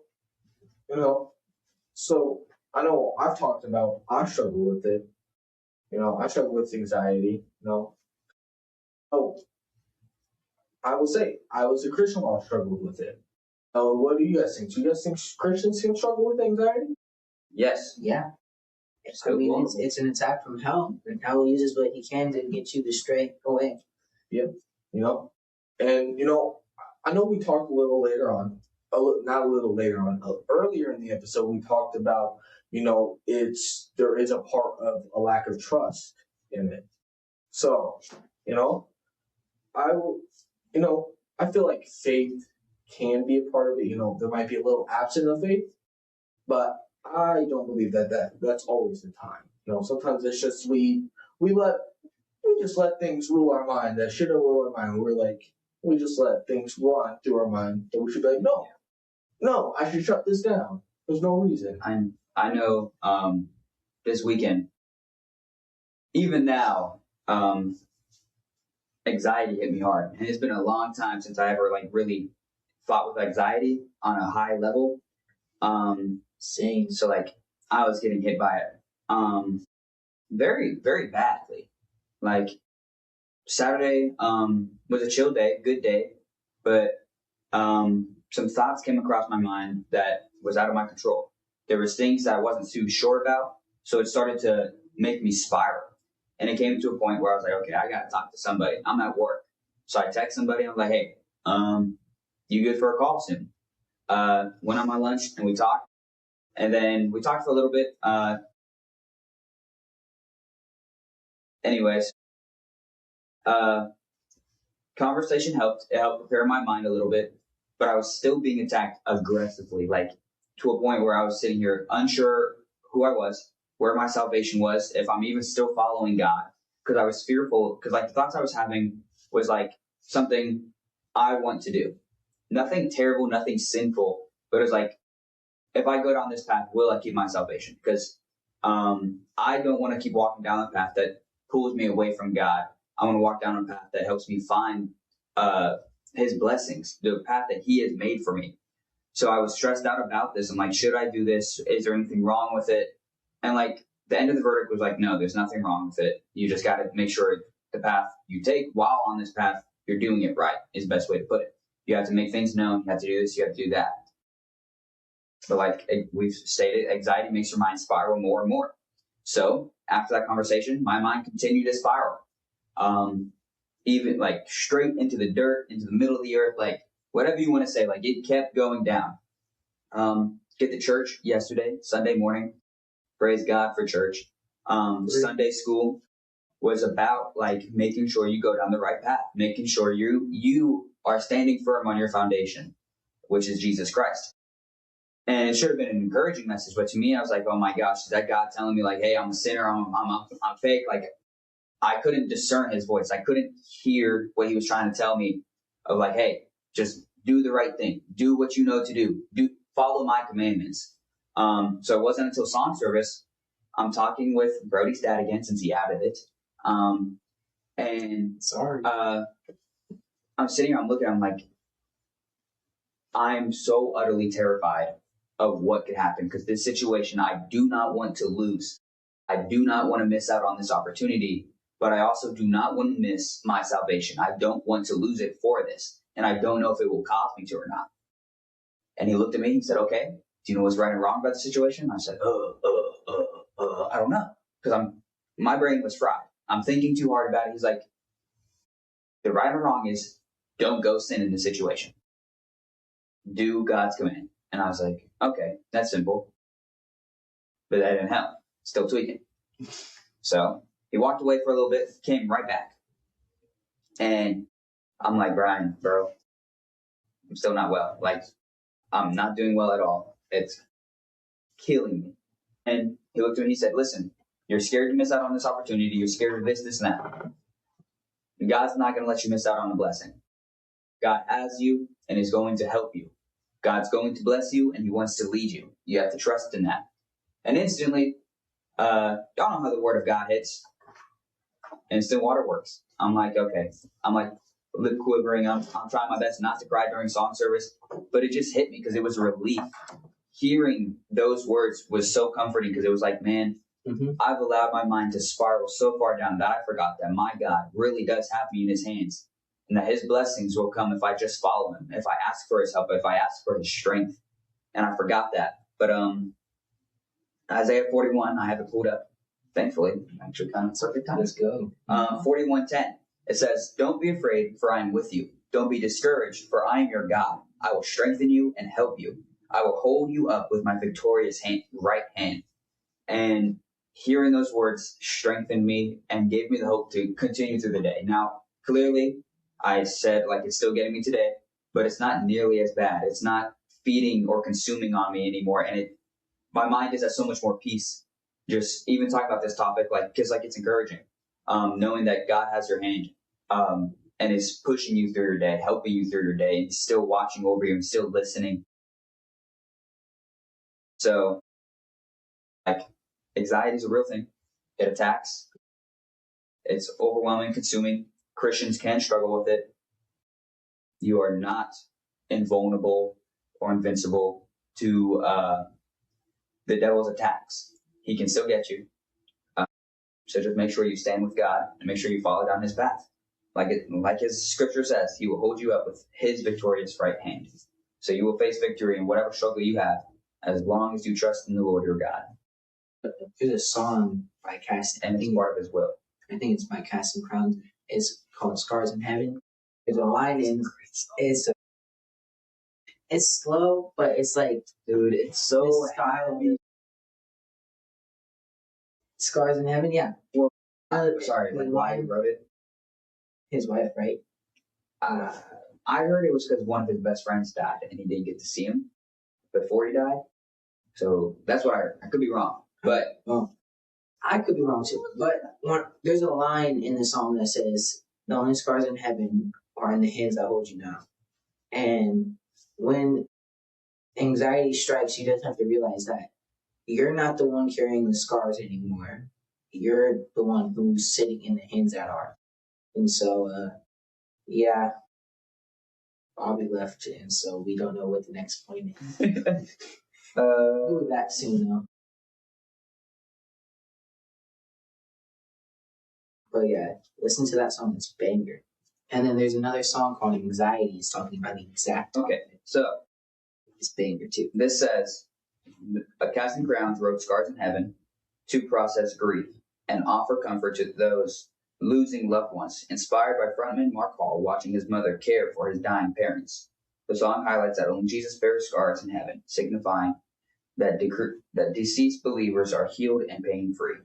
I know I've talked about, I struggle with it. I struggle with anxiety, Oh, I will say, I was a Christian while I struggled with it. What do you guys think? Do you guys think Christians can struggle with anxiety? Yes. Yeah. I mean, it's an attack from hell, and hell uses what he can to get you to stray away. Yep. And I know we talked a little later on, not a little later on, earlier in the episode, we talked about, there is a part of a lack of trust in it. So, I will, I feel like faith can be a part of it. There might be a little absence of faith, but I don't believe that's always the time. Sometimes it's just we just let things rule our mind that shouldn't rule our mind. We just let things run through our mind. And we should be like, no, I should shut this down. There's no reason. I know this weekend, even now, anxiety hit me hard. And it's been a long time since I ever really fought with anxiety on a high level. Same. So I was getting hit by it very, very badly. Saturday was a chill day, good day, but some thoughts came across my mind that was out of my control. There was things that I wasn't too sure about, so it started to make me spiral. And it came to a point where I was like, okay, I gotta talk to somebody. I'm at work. So I text somebody, I'm like, hey, you good for a call soon? Went on my lunch and we talked. And then we talked for a little bit. Anyways, conversation helped. It helped prepare my mind a little bit, but I was still being attacked aggressively, to a point where I was sitting here unsure who I was, where my salvation was, if I'm even still following God, because I was fearful, because the thoughts I was having was something I want to do. Nothing terrible, nothing sinful, but it was if I go down this path, will I keep my salvation? Because I don't want to keep walking down the path that pulls me away from God. I want to walk down a path that helps me find his blessings, the path that he has made for me. So I was stressed out about this. I'm like, should I do this? Is there anything wrong with it? And the end of the verdict was no, there's nothing wrong with it. You just got to make sure the path you take while on this path, you're doing it right, is the best way to put it. You have to make things known. You have to do this. You have to do that. But we've stated, anxiety makes your mind spiral more and more. So after that conversation, my mind continued to spiral. Even straight into the dirt, into the middle of the earth, whatever you want to say, it kept going down. Get to church yesterday, Sunday morning. Praise God for church. Sunday school was about making sure you go down the right path, making sure you are standing firm on your foundation, which is Jesus Christ. And it should have been an encouraging message, but to me, I was like, oh my gosh, is that God telling me hey, I'm a sinner, I'm fake? I couldn't discern his voice. I couldn't hear what he was trying to tell me of hey, just do the right thing. Do what you know to do. Follow my commandments. So it wasn't until song service, I'm talking with Brody's dad again since he added it. And sorry. I'm sitting here, I'm looking, I'm I'm so utterly terrified of what could happen because this situation I do not want to lose. I do not want to miss out on this opportunity, but I also do not want to miss my salvation. I don't want to lose it for this, and I don't know if it will cause me to or not. And he looked at me and said, okay, do you know what's right and wrong about the situation? I said, I don't know, because My brain was fried. I'm thinking too hard about it. He's like, the right or wrong is don't go sin in this situation. Do God's command. And I was like, okay, that's simple. But that didn't help. Still tweaking. So he walked away for a little bit, came right back. And I'm like, Brian, bro, I'm still not well. Like, I'm not doing well at all. It's killing me. And he looked at me and he said, listen, you're scared to miss out on this opportunity. You're scared of this, and that. God's not going to let you miss out on a blessing. God has you and is going to help you. God's going to bless you and he wants to lead you. You have to trust in that. And instantly, y'all know how the word of God hits. Instant water works. I'm like, okay. I'm like lip quivering. I'm trying my best not to cry during song service. But it just hit me because it was a relief. Hearing those words was so comforting because it was like, man, I've allowed my mind to spiral so far down that I forgot that my God really does have me in his hands and that his blessings will come if I just follow him, if I ask for his help, if I ask for his strength. And I forgot that. But Isaiah 41, I have it pulled up, thankfully. Actually, kind of circuit time. Let's go. 41:10. It says, don't be afraid, for I am with you. Don't be discouraged, for I am your God. I will strengthen you and help you. I will hold you up with my victorious right hand. And hearing those words strengthened me and gave me the hope to continue through the day. Now, clearly, I said, like, it's still getting me today, but it's not nearly as bad. It's not feeding or consuming on me anymore. And my mind is at so much more peace. Just even talking about this topic, like, because like it's encouraging, knowing that God has your hand, and is pushing you through your day, helping you through your day, and still watching over you and still listening. So, like, anxiety is a real thing. It attacks. It's overwhelming, consuming. Christians can struggle with it. You are not invulnerable or invincible to the devil's attacks. He can still get you. So just make sure you stand with God and make sure you follow down his path. Like his scripture says, he will hold you up with his victorious right hand. So you will face victory in whatever struggle you have as long as you trust in the Lord your God. There's a song by Casting. And it's part of his will. I think it's by Casting Crowns. It's called Scars in Heaven. There's a line in it's slow, but it's like, dude, it's so style. Scars in Heaven, yeah. Well, sorry, like why he wrote it? His wife, right? I heard it was because one of his best friends died and he didn't get to see him before he died. So that's what I heard. I could be wrong, but I could be wrong too. But there's a line in the song that says, "The only scars in heaven are in the hands that hold you now." And when anxiety strikes, you just have to realize that you're not the one carrying the scars anymore. You're the one who's sitting in the hands that are. And so, yeah, Bobby left, and so we don't know what the next point is. We'll be back soon, though. But yeah, listen to that song. It's a banger. And then there's another song called Anxiety. It's talking about the exact topic. Okay, so it's banger too. This says, a Casting Crowns wrote Scars in Heaven to process grief and offer comfort to those losing loved ones, inspired by frontman Mark Hall watching his mother care for his dying parents. The song highlights that only Jesus bears scars in heaven, signifying that deceased believers are healed and pain-free.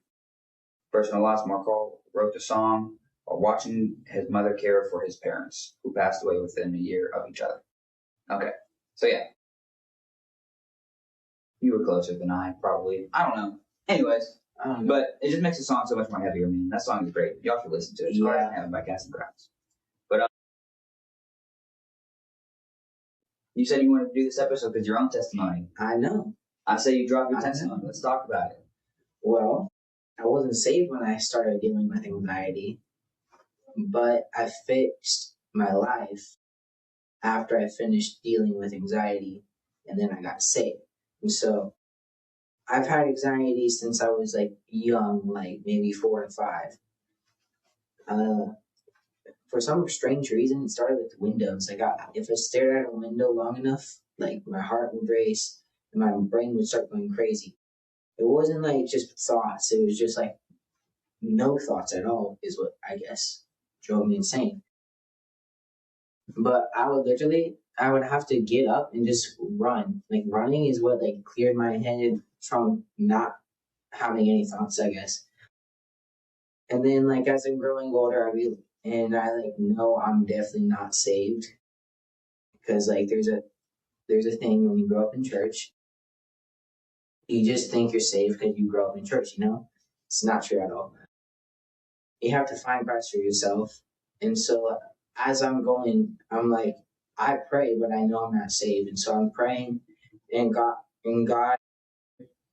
Personal loss, Mark Hall wrote the song while watching his mother care for his parents, who passed away within a year of each other. Okay, so yeah. You were closer than I, probably. I don't know. Anyways, but it just makes the song so much more heavier, man. That song is great. Y'all should listen to it. Scars in Heaven by Casting Crowns. But you said you wanted to do this episode because your own testimony. I know. I say you drop your testimony. Let's talk about it. Well, I wasn't saved when I started dealing with anxiety, but I fixed my life after I finished dealing with anxiety, and then I got saved. And so I've had anxiety since I was like young, like maybe 4 and 5. For some strange reason, it started with windows. Like if I stared at a window long enough, like my heart would race and my brain would start going crazy. It wasn't like just thoughts. It was just like no thoughts at all is what I guess drove me insane. But I would have to get up and just run. Like running is what like cleared my head from not having any thoughts, I guess. And then like as I'm growing older, I like know I'm definitely not saved because like there's a thing when you grow up in church, you just think you're saved because you grow up in church. It's not true at all. You have to find Christ for yourself. And so as I'm going, I'm like, I pray, but I know I'm not saved. And so I'm praying, and God,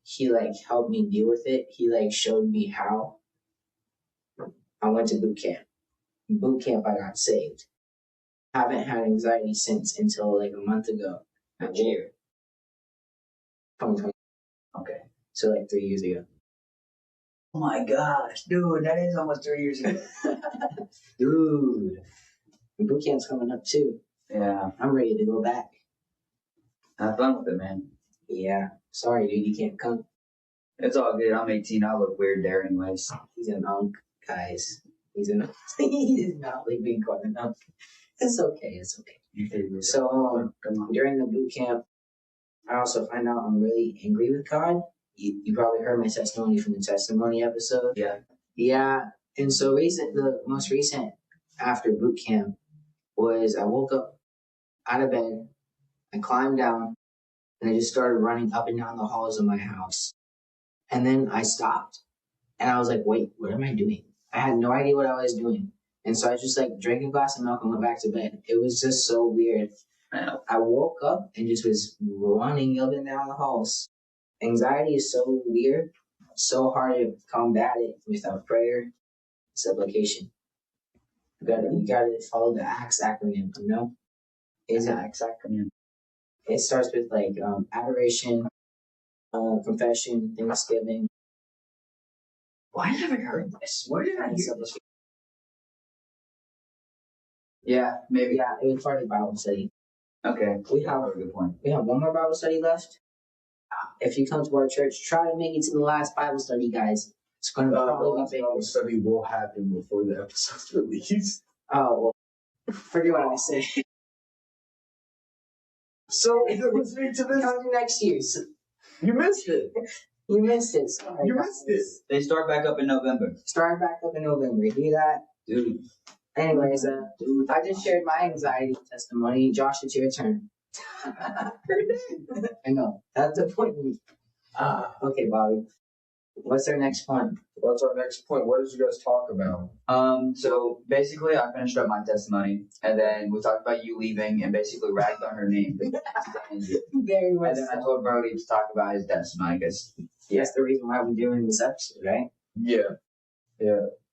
He like helped me deal with it. He like showed me how. I went to boot camp. Boot camp, I got saved. Haven't had anxiety since until like a month ago. What year? 2020. Okay. So like 3 years ago. Oh my gosh, dude, that is almost 3 years ago. Dude. And boot camp's coming up too. Yeah. I'm ready to go back. Have fun with it, man. Yeah. Sorry, dude, you can't come. It's all good. I'm 18. I look weird there anyways. He's an unk, guys. He is not like being called an unk. It's okay. It's okay. So during the boot camp, I also find out I'm really angry with God. You probably heard my testimony from the testimony episode. Yeah. Yeah. And so the most recent after boot camp was I woke up out of bed, I climbed down, and I just started running up and down the halls of my house. And then I stopped, and I was like, wait, what am I doing? I had no idea what I was doing. And so I just like drank a glass of milk and went back to bed. It was just so weird. I woke up and just was running up and down the halls. Anxiety is so weird, so hard to combat it without prayer, supplication. You gotta follow the ACTS acronym, Is it ACTS acronym? It starts with like adoration, confession, thanksgiving. Why haven't I heard this? Where did I hear this? Yeah, maybe. Yeah, it was part of the Bible study. Okay. We have a good point. We have one more Bible study left. If you come to our church, try to make it to the last Bible study, guys. It's going to probably be big. Bible study will happen before the episode's released. Oh, well, forget what I say. So if you're listening to this, Come next year. So you missed it. you missed it. Sorry, You guys. missed it. They start back up in November. Start back up in November. You hear that? Dude. Anyways, I just shared my anxiety testimony. Josh, it's your turn. I know. That's the point. Okay, Bobby. What's our next point? What's our next point? What did you guys talk about? So basically I finished up my testimony, and then we talked about you leaving and basically ragged on her name. Very much. And then I told Brody to talk about his testimony because That's the reason why we're doing this episode, right? Yeah.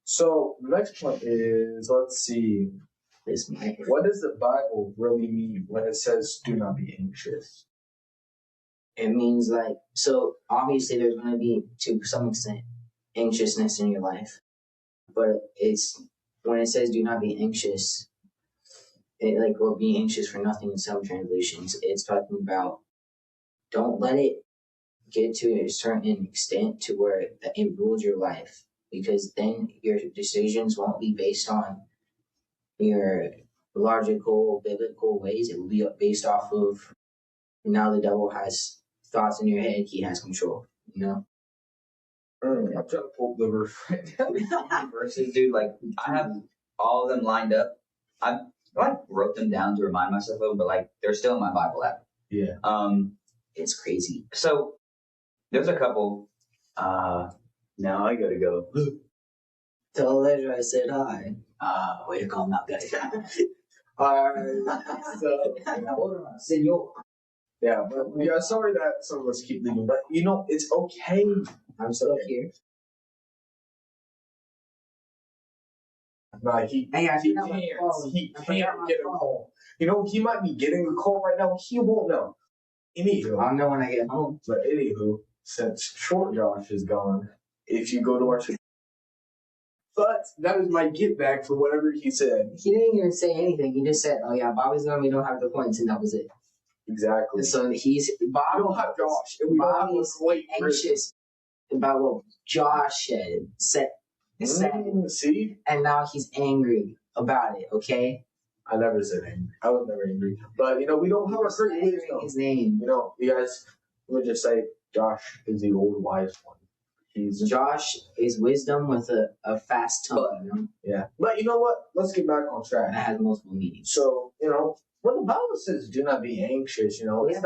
So the next point is, let's see. This mic. What does the Bible really mean when it says do not be anxious? It means like, so obviously there's going to be, to some extent, anxiousness in your life. But it's, when it says do not be anxious, or be anxious for nothing in some translations, it's talking about don't let it get to a certain extent to where it rules your life. Because then your decisions won't be based on your logical, biblical ways. It will be based off of now the devil has thoughts in your head. He has control, I'm trying to pull the verse right now. verses, dude, like I have all of them lined up. I wrote them down to remind myself of them, but like they're still in my Bible app. Yeah. It's crazy. So there's a couple. Now I gotta go. Tell Ledger I said hi. Way to call him out, guys. Alright. So Senor. yeah, but sorry that some of us keep leaving, but it's okay. I'm still here. Nah, he Hey, I he forgot my can't. phone. He I can't forgot my get a phone. call. He might be getting a call right now. He won't know. Anywho, I'll know when I get home. but anywho, since Short Josh is gone, if you go to our but that is my get back for whatever he said. He didn't even say anything. He just said, "Oh yeah, Bobby's gonna we don't have the points," and that was it. Exactly. So We don't have Josh, and we don't have Bobby's Wait, anxious about what Josh said. See? And now he's angry about it, okay? I never said angry. I was never angry. But, we don't have a great wisdom. His name. You guys, let me just say, Josh is the old wise one. Josh is wisdom with a fast tongue, Yeah. But you know what? Let's get back on track. That has multiple meanings. So, when the Bible says do not be anxious, it's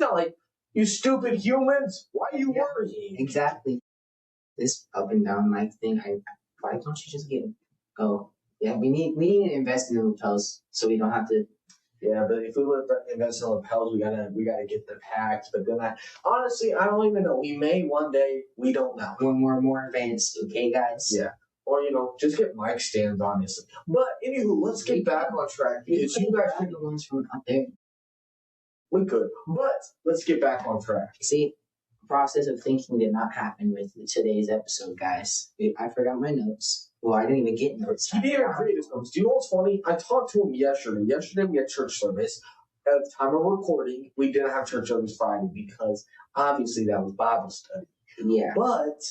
not like you stupid humans, why are you worrying? Exactly. This up and down life thing, why don't you just get we need to invest in the lapels so we don't have to. Yeah, but if we would invest in lapels, we gotta get the packs. But then honestly, I don't even know. We may one day. We don't know. When we're more advanced, okay, guys? Yeah. Or just get mic stands, honestly. But anywho, let's get back on track because you guys are the ones from out there. We could, but let's get back on track. See, the process of thinking did not happen with today's episode, guys. I forgot my notes. Well, I didn't even get notes. He didn't create his notes. Do you know what's funny? I talked to him yesterday. Yesterday we had church service. At the time of recording, we didn't have church service Friday because obviously that was Bible study. Yeah. But,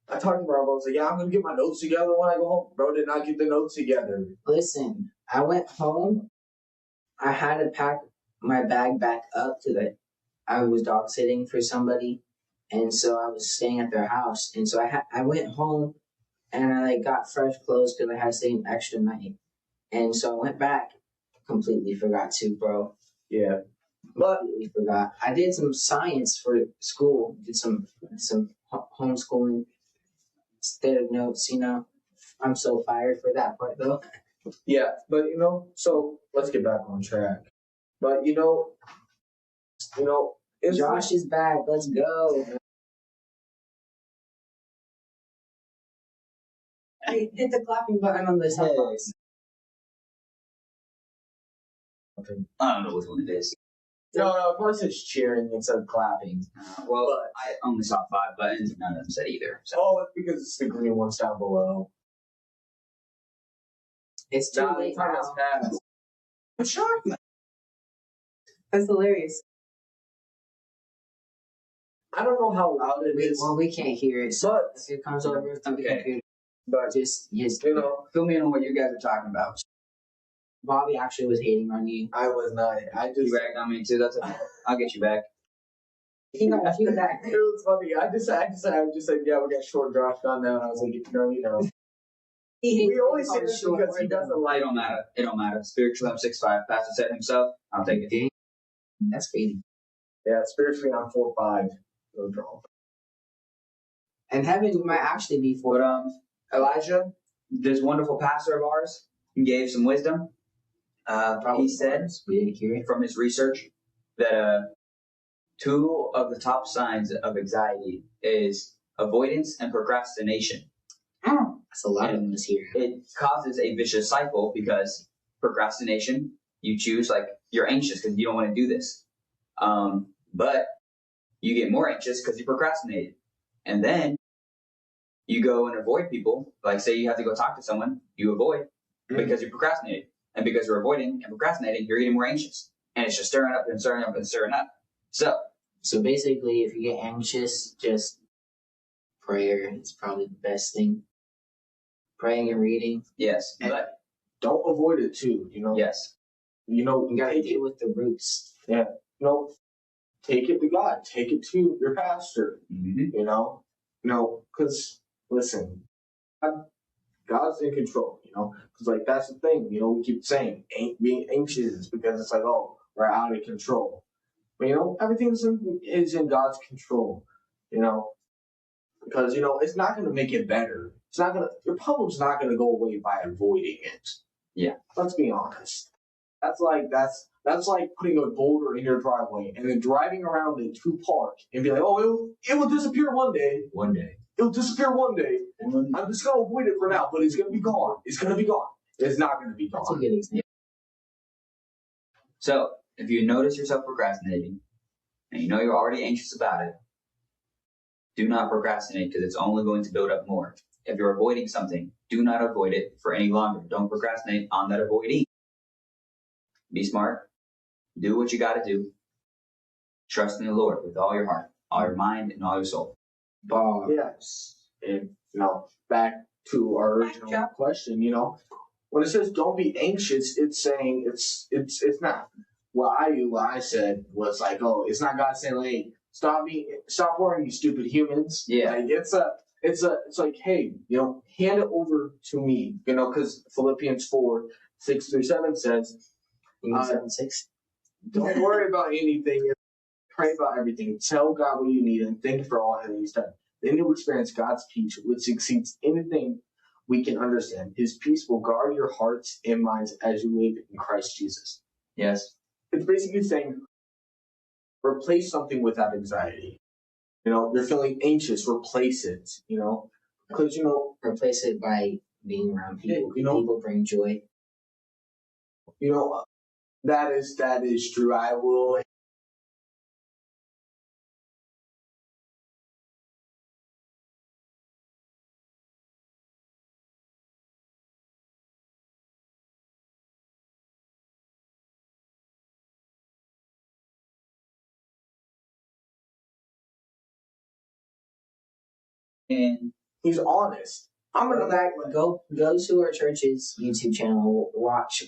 I talked to Bro. I was like, yeah, I'm going to get my notes together when I go home. Bro did not get the notes together. Listen, I went home. I had to pack my bag back up I was dog sitting for somebody. And so I was staying at their house. And so I went home and I got fresh clothes because I had to stay an extra night. And so I went back. Completely forgot to, bro. Yeah. But completely forgot. I did some science for school. Did some homeschooling instead of notes, I'm so fired for that part though. Yeah, but so let's get back on track. But Josh is back. Let's go. Hey, hit the clapping button on this headbox. I don't know which one it is. No, of course it's cheering instead of clapping. I only saw 5 buttons and none of them said either. So. Oh, it's because it's the green ones down below. It's too late time now. has passed. I'm shocked. That's hilarious. I don't know how loud it is. Well, we can't hear it. So But if it comes over from the computer, but just fill me in on what you guys are talking about. Bobby actually was hating on you. I was not. You ragged on me too. That's okay. I'll get you back. He got you back. It was funny. I just said, yeah, we got short Josh on now. And I was like, we always say this because he doesn't like. It don't matter. It don't matter. Spiritually, I'm 6'5". Pastor said himself. I'll take it. That's crazy. Yeah, spiritually, I'm 4'5". No draw. And heaven might actually be for Elijah, this wonderful pastor of ours, gave some wisdom. He said, we didn't hear it from his research, that 2 of the top signs of anxiety is avoidance and procrastination. That's a lot of us here. It causes a vicious cycle because procrastination, you choose, you're anxious because you don't want to do this. But you get more anxious because you procrastinated. And then you go and avoid people. Like, say you have to go talk to someone, you avoid because you procrastinated. And because you're avoiding and procrastinating, you're getting more anxious. And it's just stirring up and stirring up and stirring up. So basically, if you get anxious, just prayer is probably the best thing. Praying and reading. Yes. And but don't avoid it too, Yes. You gotta deal with the roots. Yeah. Take it to God. Take it to your pastor. Mm-hmm. Because listen, God's in control, because that's the thing, we keep saying, being anxious because it's we're out of control. But, everything is in God's control, because, it's not going to make it better. Your problem's not going to go away by avoiding it. Yeah. Let's be honest. That's like putting a boulder in your driveway and then driving around it to park and be like, oh, it will disappear one day. One day. It'll disappear one day. I'm just going to avoid it for now, but it's going to be gone. It's going to be gone. It's not going to be gone. That's a good example. So, if you notice yourself procrastinating, and you know you're already anxious about it, do not procrastinate because it's only going to build up more. If you're avoiding something, do not avoid it for any longer. Don't procrastinate on that avoiding. Be smart. Do what you got to do. Trust in the Lord with all your heart, all your mind, and all your soul. Yes. And Back to our original question, when it says don't be anxious, it's saying it's not. What I said was like, oh, it's not God saying, like, hey, stop worrying, you stupid humans. Yeah. Like it's like, hey, hand it over to me, because Philippians 4:6-7 says, 7:6. don't worry about anything. Pray about everything. Tell God what you need and thank you for all that He's done. Then you'll experience God's peace, which exceeds anything we can understand. His peace will guard your hearts and minds as you live in Christ Jesus. Yes. It's basically saying replace something with that anxiety. You're feeling anxious, replace it, because, Replace it by being around people. People bring joy. That is true. I will. And He's honest. I'm gonna go to our church's YouTube channel. Watch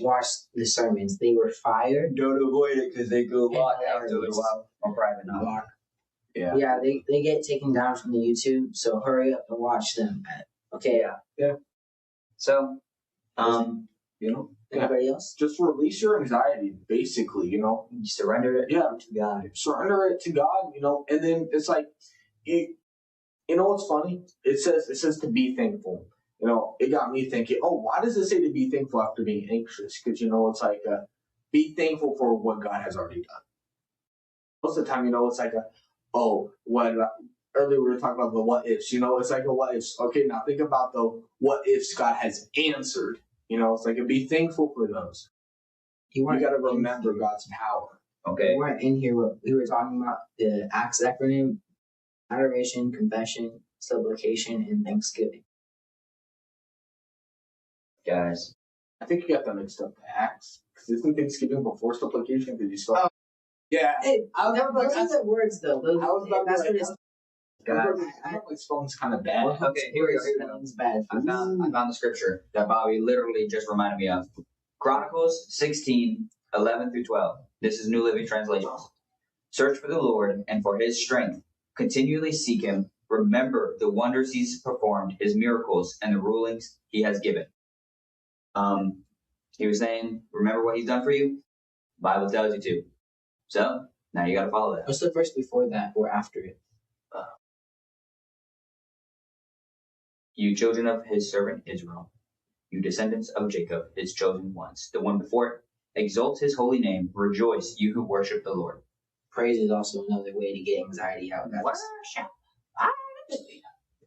the sermons. They were fire. Don't avoid it because they go live after a little while. Or private now. Yeah. They get taken down from the YouTube. So hurry up and watch them. Okay. Yeah. So, Anybody else? Just release your anxiety, basically. Surrender it to God. Surrender it to God. And then it's like, what's funny? It says to be thankful. It got me thinking, oh, why does it say to be thankful after being anxious? Because, it's like, be thankful for what God has already done. Most of the time, it's like earlier we were talking about the what ifs, it's like a what ifs. Okay, now think about the what ifs God has answered. It's like, be thankful for those. You got to remember God's power. Okay. We weren't in here. We were talking about the ACTS acronym: adoration, confession, supplication, and thanksgiving. Guys, I think you got that mixed up. Acts, because isn't Thanksgiving before supplication? Because you still. Yeah. Hey, those are the words though. That's what it's. God, my spelling's kind of bad. Okay, here we go. Spelling's bad. I found the scripture that Bobby literally just reminded me of. Chronicles 16:11-12. This is New Living Translation. Search for the Lord and for His strength. Continually seek Him. Remember the wonders He's performed, His miracles, and the rulings He has given. He was saying, remember what He's done for you? Bible tells you to. So now you got to follow that. What's the verse before that or after it? You children of His servant Israel, you descendants of Jacob, His chosen ones. The one before it, exalt His holy name. Rejoice, you who worship the Lord. Praise is also another way to get anxiety out. Worship.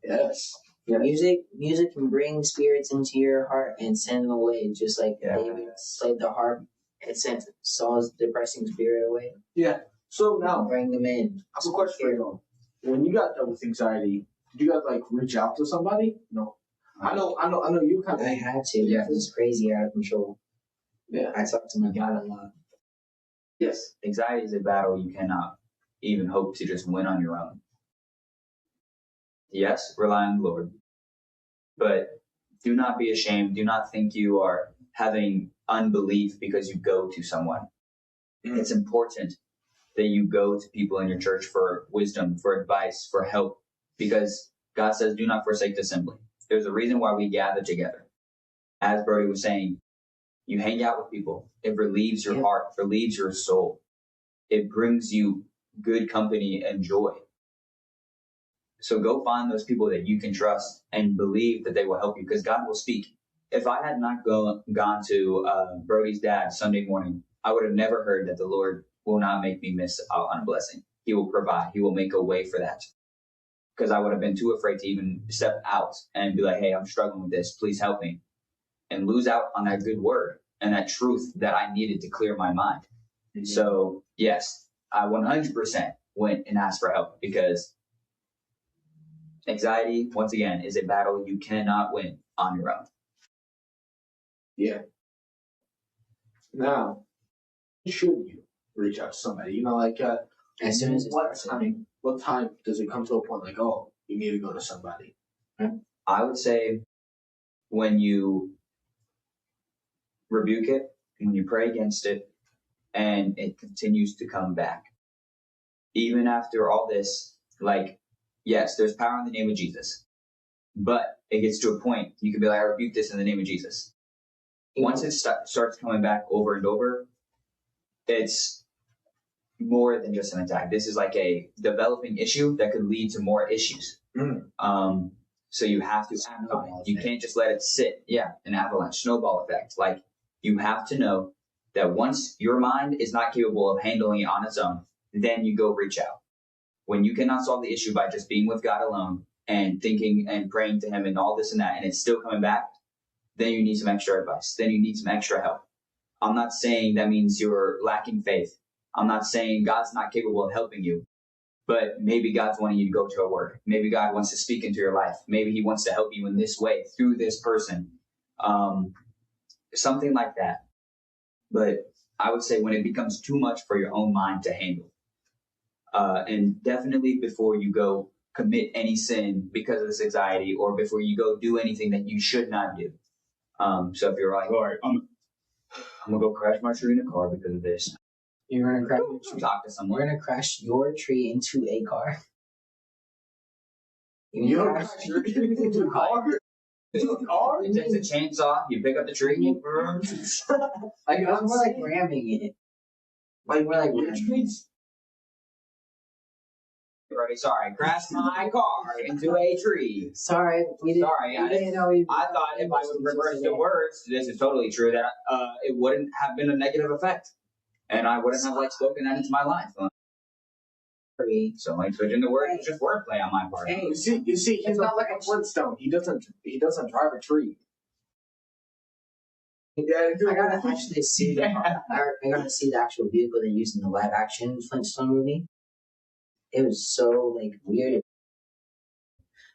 Yes. Music can bring spirits into your heart and send them away, just like David played the harp and sent Saul's depressing spirit away. Yeah. So now, bring them in. I have a question for you. When you got done with anxiety, did you guys reach out to somebody? No. I know you kind of. I had to. Yeah. It was crazy, out of control. Yeah. I talked to my God a lot. Yes. Anxiety is a battle you cannot even hope to just win on your own. Yes, rely on the Lord. But do not be ashamed. Do not think you are having unbelief because you go to someone. It's important that you go to people in your church for wisdom, for advice, for help, because God says, do not forsake the assembly. There's a reason why we gather together. As Brody was saying, you hang out with people. It relieves your heart, relieves your soul. It brings you good company and joy. So go find those people that you can trust and believe that they will help you, because God will speak. If I had not gone to Brody's dad Sunday morning, I would have never heard that the Lord will not make me miss out on a blessing. He will provide. He will make a way for that. Because I would have been too afraid to even step out and be like, hey, I'm struggling with this. Please help me. And lose out on that good word and that truth that I needed to clear my mind. Mm-hmm. So, yes, I 100% went and asked for help, because anxiety, once again, is a battle you cannot win on your own. Yeah. Now, should you reach out to somebody? As soon as what time does it come to a point oh, you need to go to somebody? I would say when you rebuke it, when you pray against it, and it continues to come back. Even after all this, like, yes, there's power in the name of Jesus, but it gets to a point you can be like, I rebuke this in the name of Jesus. Once it starts coming back over and over, it's more than just an attack. This is like a developing issue that could lead to more issues. So you have to act on it. You can't just let it sit. Yeah, an avalanche, snowball effect. Like, you have to know that once your mind is not capable of handling it on its own, then you go reach out. When you cannot solve the issue by just being with God alone and thinking and praying to Him and all this and that, and it's still coming back, then you need some extra advice. Then you need some extra help. I'm not saying that means you're lacking faith. I'm not saying God's not capable of helping you, but maybe God's wanting you to go to a word. Maybe God wants to speak into your life. Maybe He wants to help you in this way through this person. Something like that. But I would say when it becomes too much for your own mind to handle, and definitely before you go commit any sin because of this anxiety, or before you go do anything that you should not do. So if you're like, all right, I'm gonna go crash my tree in a car because of this. You're gonna crash your tree. Talk to someone. You're gonna crash your tree into a car. You don't crash your tree into a car? You take the chainsaw, you pick up the tree, you like we're like ramming it. Like we're like trees. Brody, sorry, crashed my car into a tree. Sorry, we didn't. Sorry, we didn't know we. I thought if I would reverse the words, this is totally true, that it wouldn't have been a negative effect, and I wouldn't have like spoken that into my life. So like switching the words is just wordplay on my part. Hey, you see, he's not like a Flintstone. He doesn't drive a tree. Yeah, I gotta actually see. I gotta see the actual vehicle they used in the live action Flintstone movie. It was so like weird.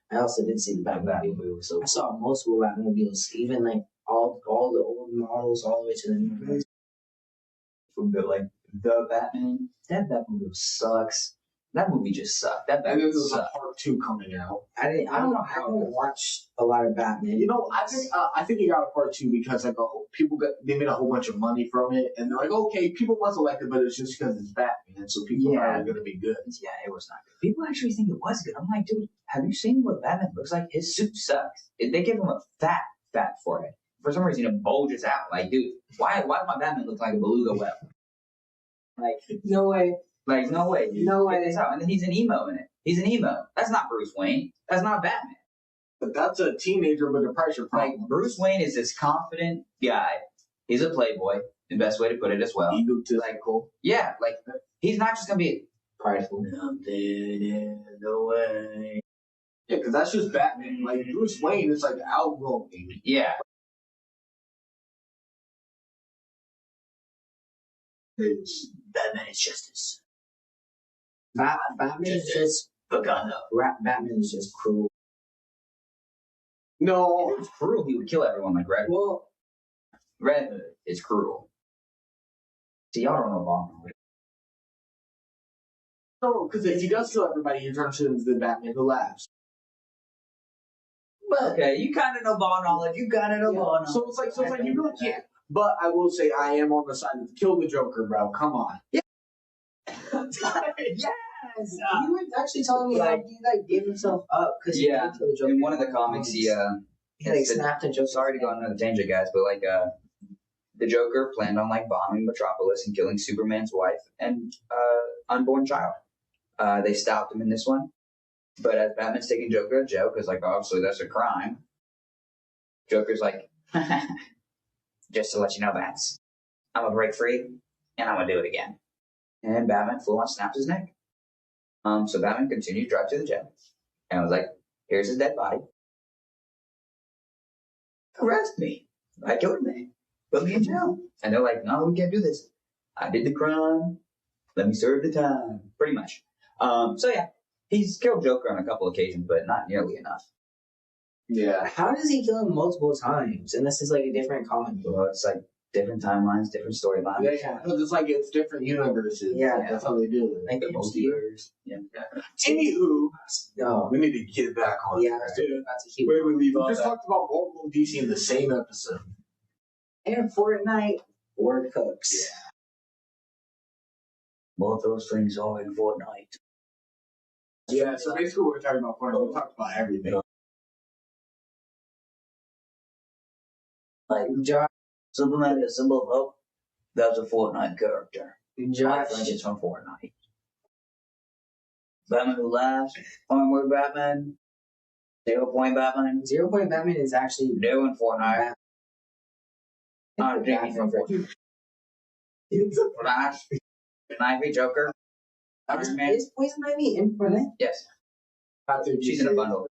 I also did see the Batmobile movie, so I saw multiple Batmobiles, even like all the old models, all the way to the new ones. Like the Batman, that Batmobile sucks. That movie just sucked. That And Batmobile there's a sucked. part 2 coming out. I don't know. I haven't watched a lot of Batman. You know, I think you got a part 2 because like they made a whole bunch of money from it, and they're like, okay, people must like it, but it's just because it's Batman, so people are gonna be good. Yeah, it was not good. People actually think it was good. I'm like, dude, have you seen what Batman looks like? His suit sucks. They give him a fat forehead. For some reason, it bulges out. Like, dude, why does my Batman look like a beluga whale? Like, No way. Like, no way. Dude. No way. And then he's an emo in it. He's an emo. That's not Bruce Wayne. That's not Batman. But that's a teenager with a pressure problem. Like, Bruce Wayne is this confident guy. He's a playboy, the best way to put it as well. Egotistical. Yeah, like, he's not just going to be Prideful. something in the way. Yeah, because that's just Batman. Like, Bruce Wayne is like outgoing. Yeah. Batman is justice. Batman is just Batman is just cruel. No. If it was cruel, he would kill everyone like Red Hood. Well, Red Hood is cruel. See, y'all don't know Bond. No, because if he does kill everybody, he turns into the Batman who laughs. But okay, you kind of know Bond knowledge. You kind of know Bond knowledge. So it's like you really can't. But I will say I am on the side of kill the Joker, bro. Come on. Yeah. yes. You were actually telling me like he like gave himself up because he killed the Joker. In one of the comics, he like snapped a Joker. Sorry to go on another tangent, guys, but like the Joker planned on like bombing Metropolis and killing Superman's wife and unborn child. They stopped him in this one, but as Batman's taking Joker to jail because like obviously that's a crime. Joker's like, just to let you know, Bats, I'm gonna break free and I'm gonna do it again. And Batman full on snaps his neck. So Batman continued to drive to the jail, and I was like, "Here's his dead body. Arrest me. I killed him. Put me in jail." And they're like, "No, we can't do this. I did the crime. Let me serve the time." Pretty much. So yeah, he's killed Joker on a couple occasions, but not nearly enough. Yeah. How does he kill him multiple times? And this is like a different comic book. Well, it's like different timelines, different storylines. Yeah, because it's like it's different universes. Yeah. That's how they do it. Like The MCU. multiverse. Yeah. Anywho, No. we need to get back on Yeah, track. that's a huge. Where we leave off? We just talked about Marvel and DC in the same episode. And Fortnite or Cooks. Yeah. Both those things are in Fortnite. Yeah, so basically we're talking about Fortnite. We talked about everything. Like Josh, Superman, the symbol of hope. That's a Fortnite character. I Josh, think it's from Fortnite. Batman Who Laughs, Armored Batman, 0 Point Batman. 0 Point Batman is actually They're in Fortnite. Jamie from Fortnite. Flash, Ivy, Joker, Iron Man. Is Poison Ivy in Fortnite? Yes, After she's in a bundle.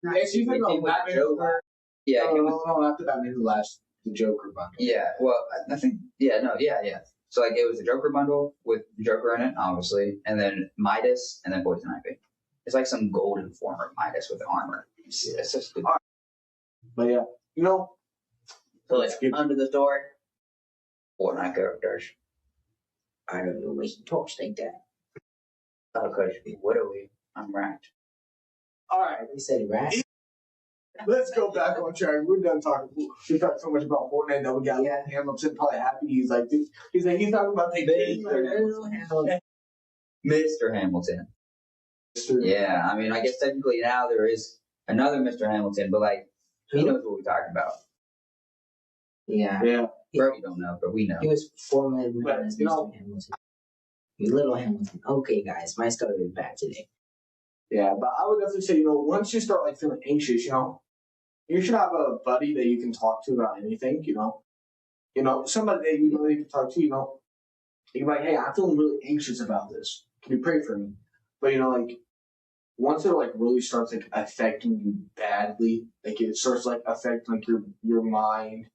Yeah, she's in They the came with Batman Joker. Yeah, he was. No, after Batman Who Laughs, the Joker bundle. Yeah, well, I think. Yeah, no, yeah. So like, it was the Joker bundle with Joker in it, obviously, and then Midas, and then Poison Ivy. It's like some golden form of Midas with armor. It's just good. But yeah, you know, So like, under the story, Fortnite characters. I don't know why he talks like that. Because what are we? I'm ranked. all right, He said rat. let's go back on track. We're done talking. We talked so much about Fortnite that we got Yeah. Hamilton probably happy. He's talking about taking Mr. Hamilton. Yeah, I mean, I guess technically now there is another Mr. Hamilton, but like, he knows what we're talking about. Yeah. Yeah. Brody don't know, but we know. He was formerly known But, as you Mr. know- Hamilton. Little Hamilton. Okay, guys, my story is bad today. Yeah, but I would definitely say, once you start like feeling anxious, you should have a buddy that you can talk to about anything, somebody that you know you can talk to, you're like, hey, I'm feeling really anxious about this. Can you pray for me? But like once it like really starts like affecting you badly, like it starts like affecting like your mind,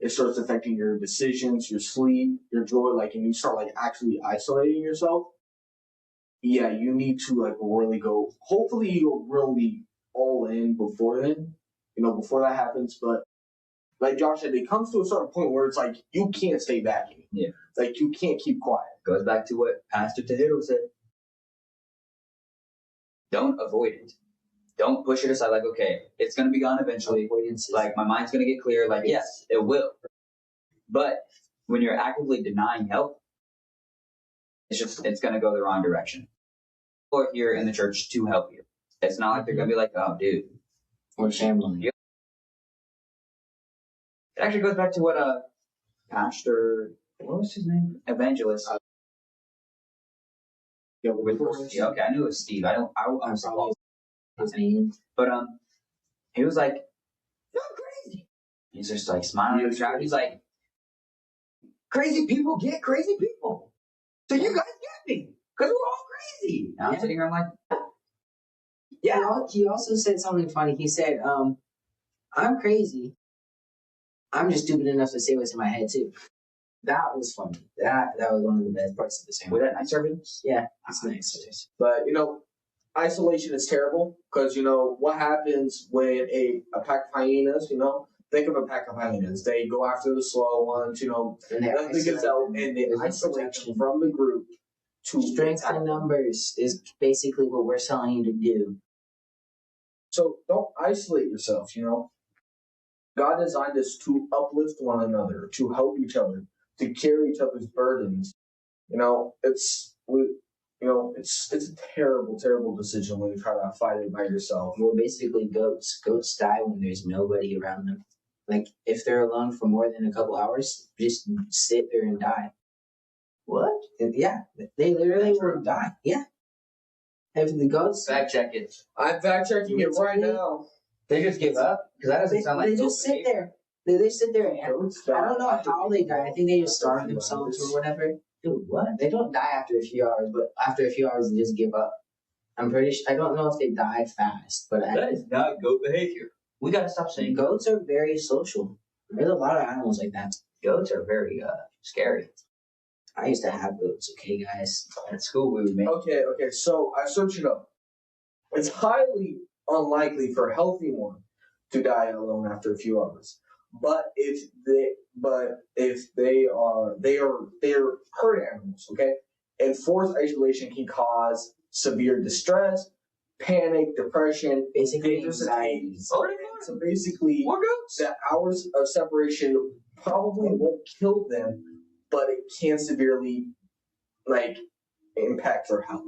it starts affecting your decisions, your sleep, your joy, like, and you start like actually isolating yourself. Yeah, you need to like really go. Hopefully, you go really all in before then. Before that happens. But like Josh said, it comes to a certain point where it's like you can't stay back anymore. Yeah. Like you can't keep quiet. Goes back to what Pastor Tahito said. Don't avoid it. Don't push it aside. Like, okay, it's gonna be gone eventually. Like, my mind's gonna get clear. Like, yes, it will. But when you're actively denying help, it's gonna go the wrong direction. People are here in the church to help you. It's not like they're gonna be like, oh, dude. Or family. It actually goes back to what Pastor, what was his name? Evangelist. Okay, I knew it was Steve. I'm sorry. His name. But he was like, "You're crazy." He's just like smiling at the crowd. He's like, "Crazy people get crazy people. So you guys get me because we're all crazy." And I'm sitting here, I'm like, Yeah. He also said something funny. He said, I'm crazy. I'm just stupid enough to say what's in my head too. That was funny. That was one of the best parts of the sermon. "Was that nice service?" Yeah, it's nice. But isolation is terrible because what happens when a pack of hyenas. Think of a pack of hyenas. They go after the slow ones. And nothing gets out, and they isolate them from the group. To strength in numbers is basically what we're telling you to do. So don't isolate yourself. God designed us to uplift one another, to help each other, to carry each other's burdens. It's a terrible, terrible decision when you try to fight it by yourself. We're basically goats. Goats die when there's nobody around them. Like, if they're alone for more than a couple hours, just sit there and die. What? Yeah, they literally will die. Yeah. If the goats... Fact check it. I'm fact checking it right now. They just give up because that doesn't sound like they just sit there. They sit there. And I don't know how they die. I think they just starve themselves or whatever. Dude, what? They don't die after a few hours, but after a few hours, they just give up. I'm pretty sure. I don't know if they die fast, but that is not goat behavior. We gotta stop saying goats are very social. There's a lot of animals like that. Goats are very scary. I used to have goats. Okay, guys. At school, we would make. Okay. So I searched it up. It's highly unlikely for a healthy one to die alone after a few hours. But if they are herd animals, okay? And forced isolation can cause severe distress, panic, depression, Basically, dangerous anxiety. escapes. So basically, the hours of separation probably won't kill them, but it can severely impact their health.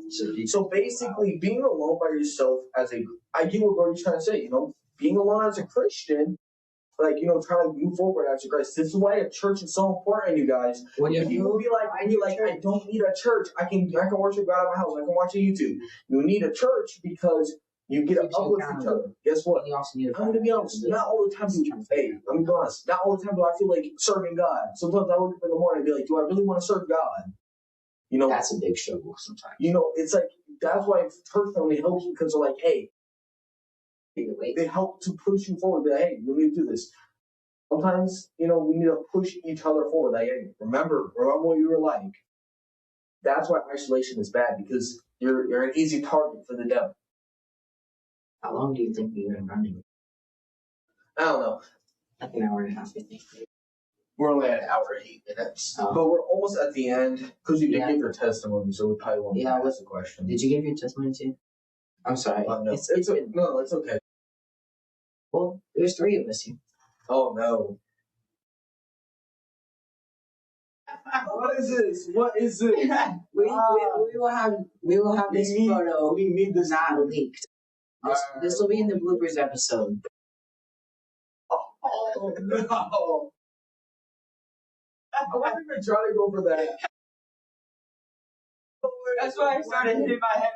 So basically, being alone by yourself I get what Brody's trying to say. Being alone as a Christian, trying to move forward as a Christ. This is why a church is so important, you guys. When you People be like, I don't need a church. I can worship God at my house. I can watch a YouTube. You need a church because you get to uplift each other. Guess what? I'm gonna be honest. Not all the time let me be honest. Not all the time do I feel like serving God. Sometimes I wake up in the morning and be like, do I really want to serve God? That's a big struggle sometimes. It's like that's why church family helps because they're like, hey, they help to push you forward. They're like, hey, we need to do this. Sometimes, we need to push each other forward. Like, hey, remember what you were like. That's why isolation is bad because you're an easy target for the devil. How long do you think you've been running? I don't know. Like an hour and a half, I think. We're only at an hour and 8 minutes. But we're almost at the end because you did give your testimony, so we probably won't ask the question. Did you give your testimony too? I'm sorry. No, it's okay. Well, there's 3 of us here. Oh no. What is this? We will have this photo. We need this not leaked. This will be in the bloopers episode. Oh no. I wasn't even trying to go for that. That's why I started hitting my head.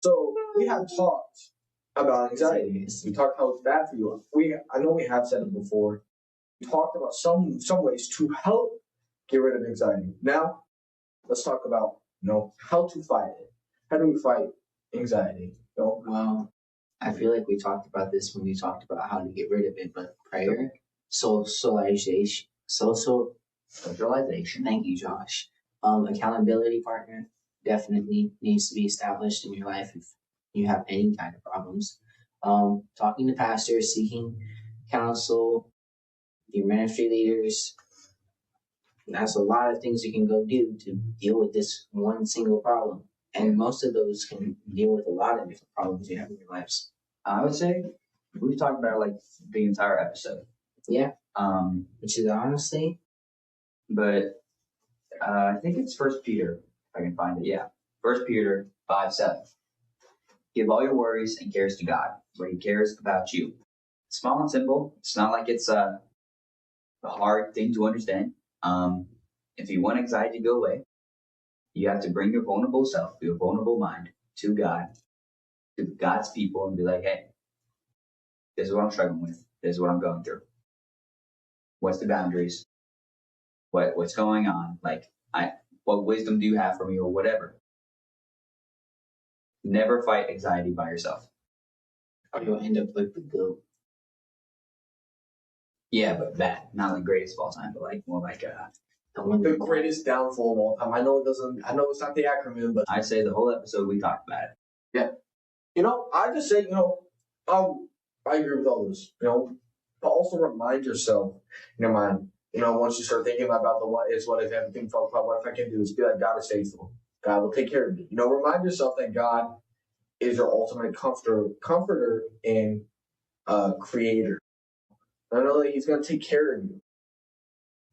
So we have talked about anxiety. We talked how it's bad for you. I know we have said it before. We talked about some ways to help get rid of anxiety. Now, let's talk about how to fight it. How do we fight anxiety? Well, I feel like we talked about this when we talked about how to get rid of it, but prayer, socialization. Thank you, Josh. Accountability partner definitely needs to be established in your life if you have any kind of problems. Talking to pastors, seeking counsel, your ministry leaders. That's a lot of things you can go do to deal with this one single problem. And most of those can deal with a lot of different problems you have in your lives. I would say we've talked about like the entire episode. Yeah. Which is honestly. But I think it's 1 Peter, if I can find it. Yeah. 1 Peter 5:7. Give all your worries and cares to God, for He cares about you. Small and simple. It's not like it's a hard thing to understand. If you want anxiety to go away, you have to bring your vulnerable self, your vulnerable mind to God, to God's people, and be like, hey, this is what I'm struggling with. This is what I'm going through. What's the boundaries? What's going on? What wisdom do you have for me or whatever? Never fight anxiety by yourself. Or you'll end up like the goat. Yeah, but bad. Not the greatest of all time, but more like the greatest downfall of all time. I know it's not the acronym, but I say the whole episode we talked about it. Yeah. I just say, I agree with all this, but also remind yourself in your mind, once you start thinking about the what if everything falls apart, what if I can do is be like, God is faithful. God will take care of me. Remind yourself that God is your ultimate comforter and creator. I know that He's going to take care of you.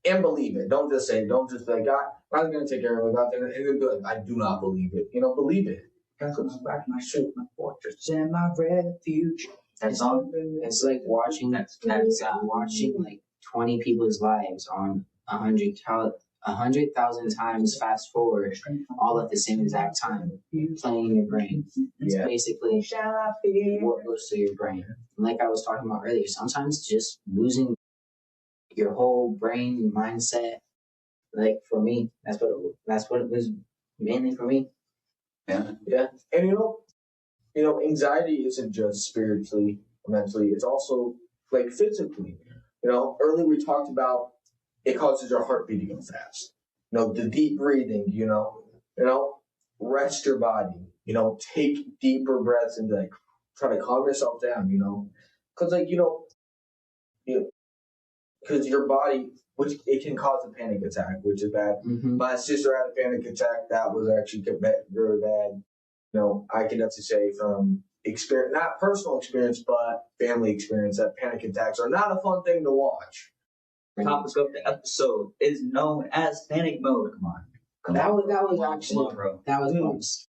And believe it. Don't just be like, God's going to take care of me. And then be like, I do not believe it. Believe it. That's my strength, my fortress, and my refuge. That song, it's like watching watching like 20 people's lives on 100,000 times fast forward, all at the same exact time, playing in your brain. It's basically what goes through your brain. Like I was talking about earlier, sometimes just losing your whole brain mindset. Like for me, that's what it was mainly for me. Yeah. And anxiety isn't just spiritually or mentally, it's also like physically. Earlier we talked about it causes your heart beating fast. The deep breathing. Rest your body. Take deeper breaths and like try to calm yourself down. Because because your body, which it can cause a panic attack, which is bad. Mm-hmm. My sister had a panic attack that was actually very bad. I can definitely say from experience, not personal experience, but family experience, that panic attacks are not a fun thing to watch. The topic of the episode is known as panic mode. That was Come actually on, bro. that was bars.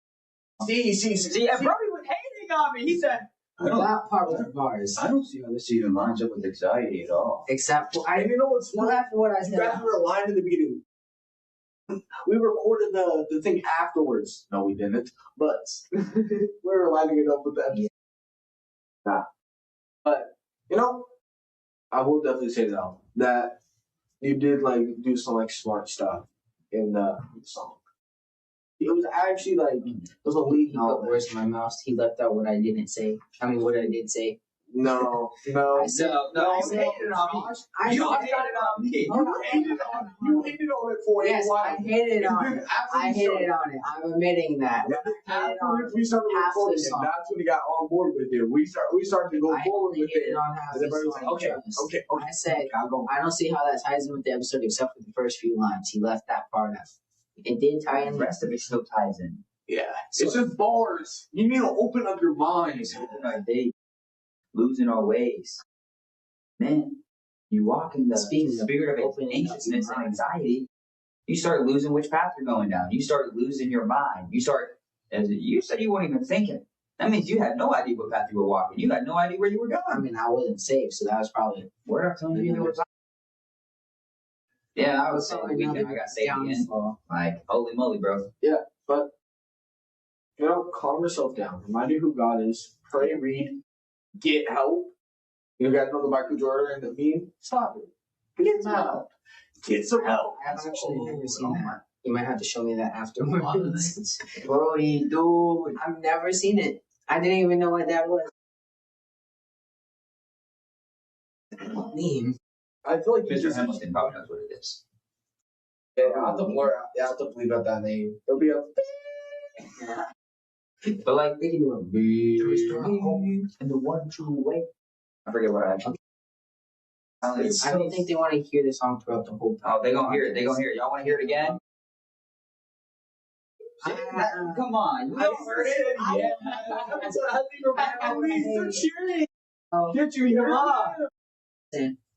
See, and Brody was hating on me. He said, That part was bars. I don't see how this even lines up with anxiety at all. Except for And you know what's funny? after what I You said. guys were aligned in the beginning. We recorded the thing afterwards. No, we didn't. But we were lining it up with that. Yeah. Nah. But I will definitely say though that you did like do some like smart stuff in the song. It was actually like it was a lead. He put words in my mouth. He left out what I didn't say. I mean, what I did say. No. I said, no, I you said, hated on me. I You said- hated on me. You hated on it for Yes, a while. I hated on And it. then after I we hated started- on it. I'm admitting that. After we started half the recording it, song. that's when he got on board with it. We started to go I forward only with hated it. on half And the everybody was like, song. okay. I said, I'll go. I don't see how that ties in with the episode except for the first few lines. He left that part out. It did tie in. The rest of it still ties in. Yeah. It's just bars. You need to open up your mind. Losing our day, losing our ways. Man, you walk in the Speaking of spirit of opening up anxiousness your and mind. anxiety. You start losing which path you're going down. You start losing your mind. You start, as you said, you weren't even thinking. That means you had no idea what path you were walking. You had no idea where you were I going. mean, I wasn't safe, so that was probably. Where I'm telling you, there was. Yeah, I was saying the weekend I got saved again. downfall. Like, holy moly, bro. But, calm yourself down. Remind you who God is. Pray, read, get help. You guys know the Michael Jordan and the meme? Stop it. Get some help. Get some help. I've actually never seen that. You might have to show me that afterwards. Brody, dude. I've never seen it. I didn't even know what that was. Meme. I feel like Mr. Hamilton probably knows what it is. Yeah, I have to blur out. Yeah, I have to bleep out that name. It'll be a. But like, We can do a in the one true way. I forget what I actually. I don't think they want to hear the song throughout the whole time. Oh, they gonna hear it. They gonna hear it. Y'all want to hear it again? Come on, you all heard it. Yeah. That's what I think about. They're cheering. Oh. Get you here.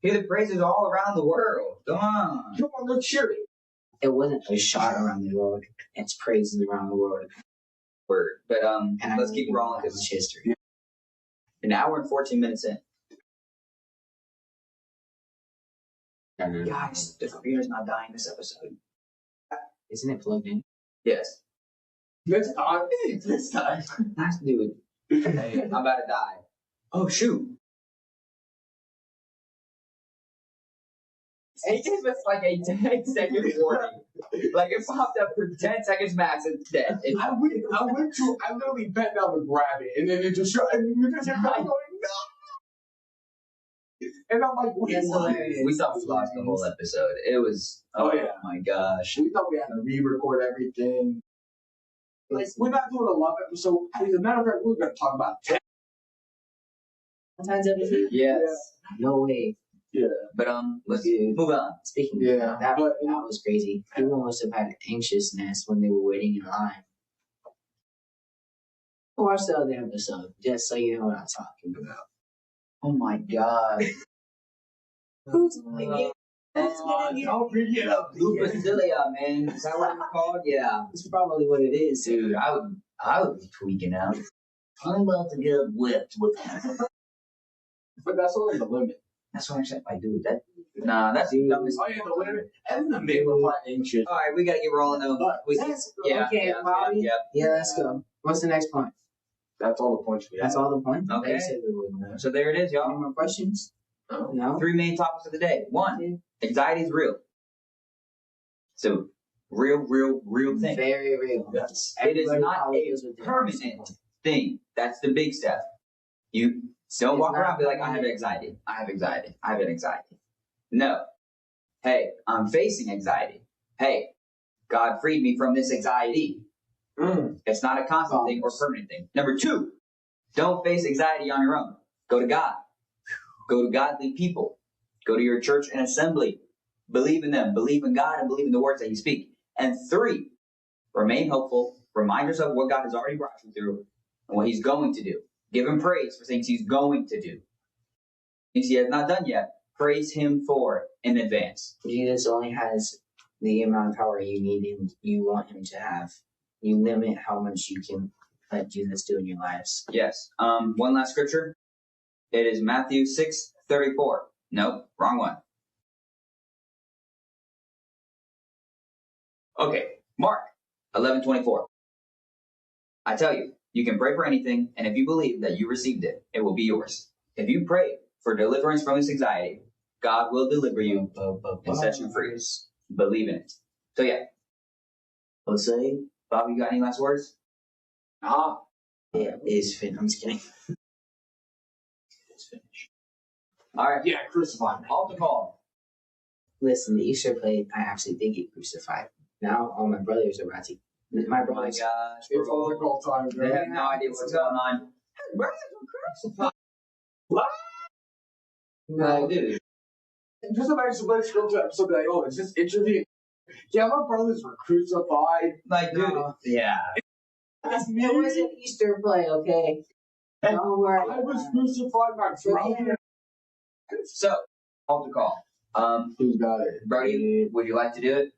Hear the praises all around the world. Come on. Come on, they're cheering. It wasn't a shot around the world. It's praises around the world. Word. But And let's I keep think rolling that's because history. an hour and 14 minutes in. Mm-hmm. Guys, the computer's not dying this episode. Isn't it plugged in? Yes. Next time. Next time. Dude. Hey, I'm about to die. Oh, shoot. It gave us like a 10-second warning. Like it popped up for 10 seconds max and it's dead. I literally bent down to grab it, and then it just shut, and you just kept going, no! And I'm like, wait, That's what? hilarious. We thought we lost the whole episode. It was, Oh, yeah. my gosh. We thought we had to re-record everything. Like, we're not doing a love episode. As a matter of fact, we're going to talk about 10. Sometimes everything. Yes. No way. Yeah. But let's Dude. move on. Speaking Yeah. of that, But, that was crazy. People must have had anxiousness when they were waiting in line. Watch the other episode, just so you know what I'm talking about. Oh my god. Who's Don't bring it up. Lupacilia, man. Is that what it's called? Yeah. That's probably what it is, dude. Dude, I would be tweaking out. I'm about to get whipped with But that's only the limit. That's what I said. I do that. Nah, that's the dumbest. Oh, yeah, the limit. And the big reply anxious. All right, we gotta get rolling though. Okay, Bobby. Yeah, let's go. What's the next point? That's all the points we have. That's all the points? Okay. They said there was more. So there it is, Any y'all. more questions? No. No? 3 main topics of the day. 1, anxiety is real. So, real thing. Very real. Yes. It is Everybody not probably a deals with it. permanent thing. That's the big step. You Don't It's walk not around and be like, I bad. have anxiety. I have anxiety. I have an anxiety. No. Hey, I'm facing anxiety. Hey, God freed me from this anxiety. It's not a constant thing or permanent thing. Number 2, don't face anxiety on your own. Go to God. Go to godly people. Go to your church and assembly. Believe in them. Believe in God and believe in the words that you speak. And 3, remain hopeful. Remind yourself of what God has already brought you through and what he's going to do. Give him praise for things he's going to do. Things he has not done yet, praise him for in advance. Jesus only has the amount of power you need him, you want him to have. You limit how much you can let Jesus do in your lives. Yes. One last scripture. It is Matthew 6:34. Nope, wrong one. Okay, Mark 11:24. I tell you, you can pray for anything, and if you believe that you received it, it will be yours. If you pray for deliverance from this anxiety, God will deliver you and set you free. Believe in it. So yeah. Jose, Bob, you got any last words? Yeah, it's finished. I'm just kidding. It's finished. All right. Yeah, crucify me. Altar call. Listen, the Easter plate, I actually did get crucified. Now all my brothers are about to. My Oh my brothers. gosh, It's bro. altar call time, bro. They have no idea what's going on. Brothers were crucified. No, dude. just imagine somebody scroll to an episode like, oh, is this interview? Yeah, my brothers were crucified. Like, dude. No. Yeah. That's me. It was an Easter play, okay? Don't worry. I was crucified by brother. So, altar call. Who's got it? Brody, would you like to do it?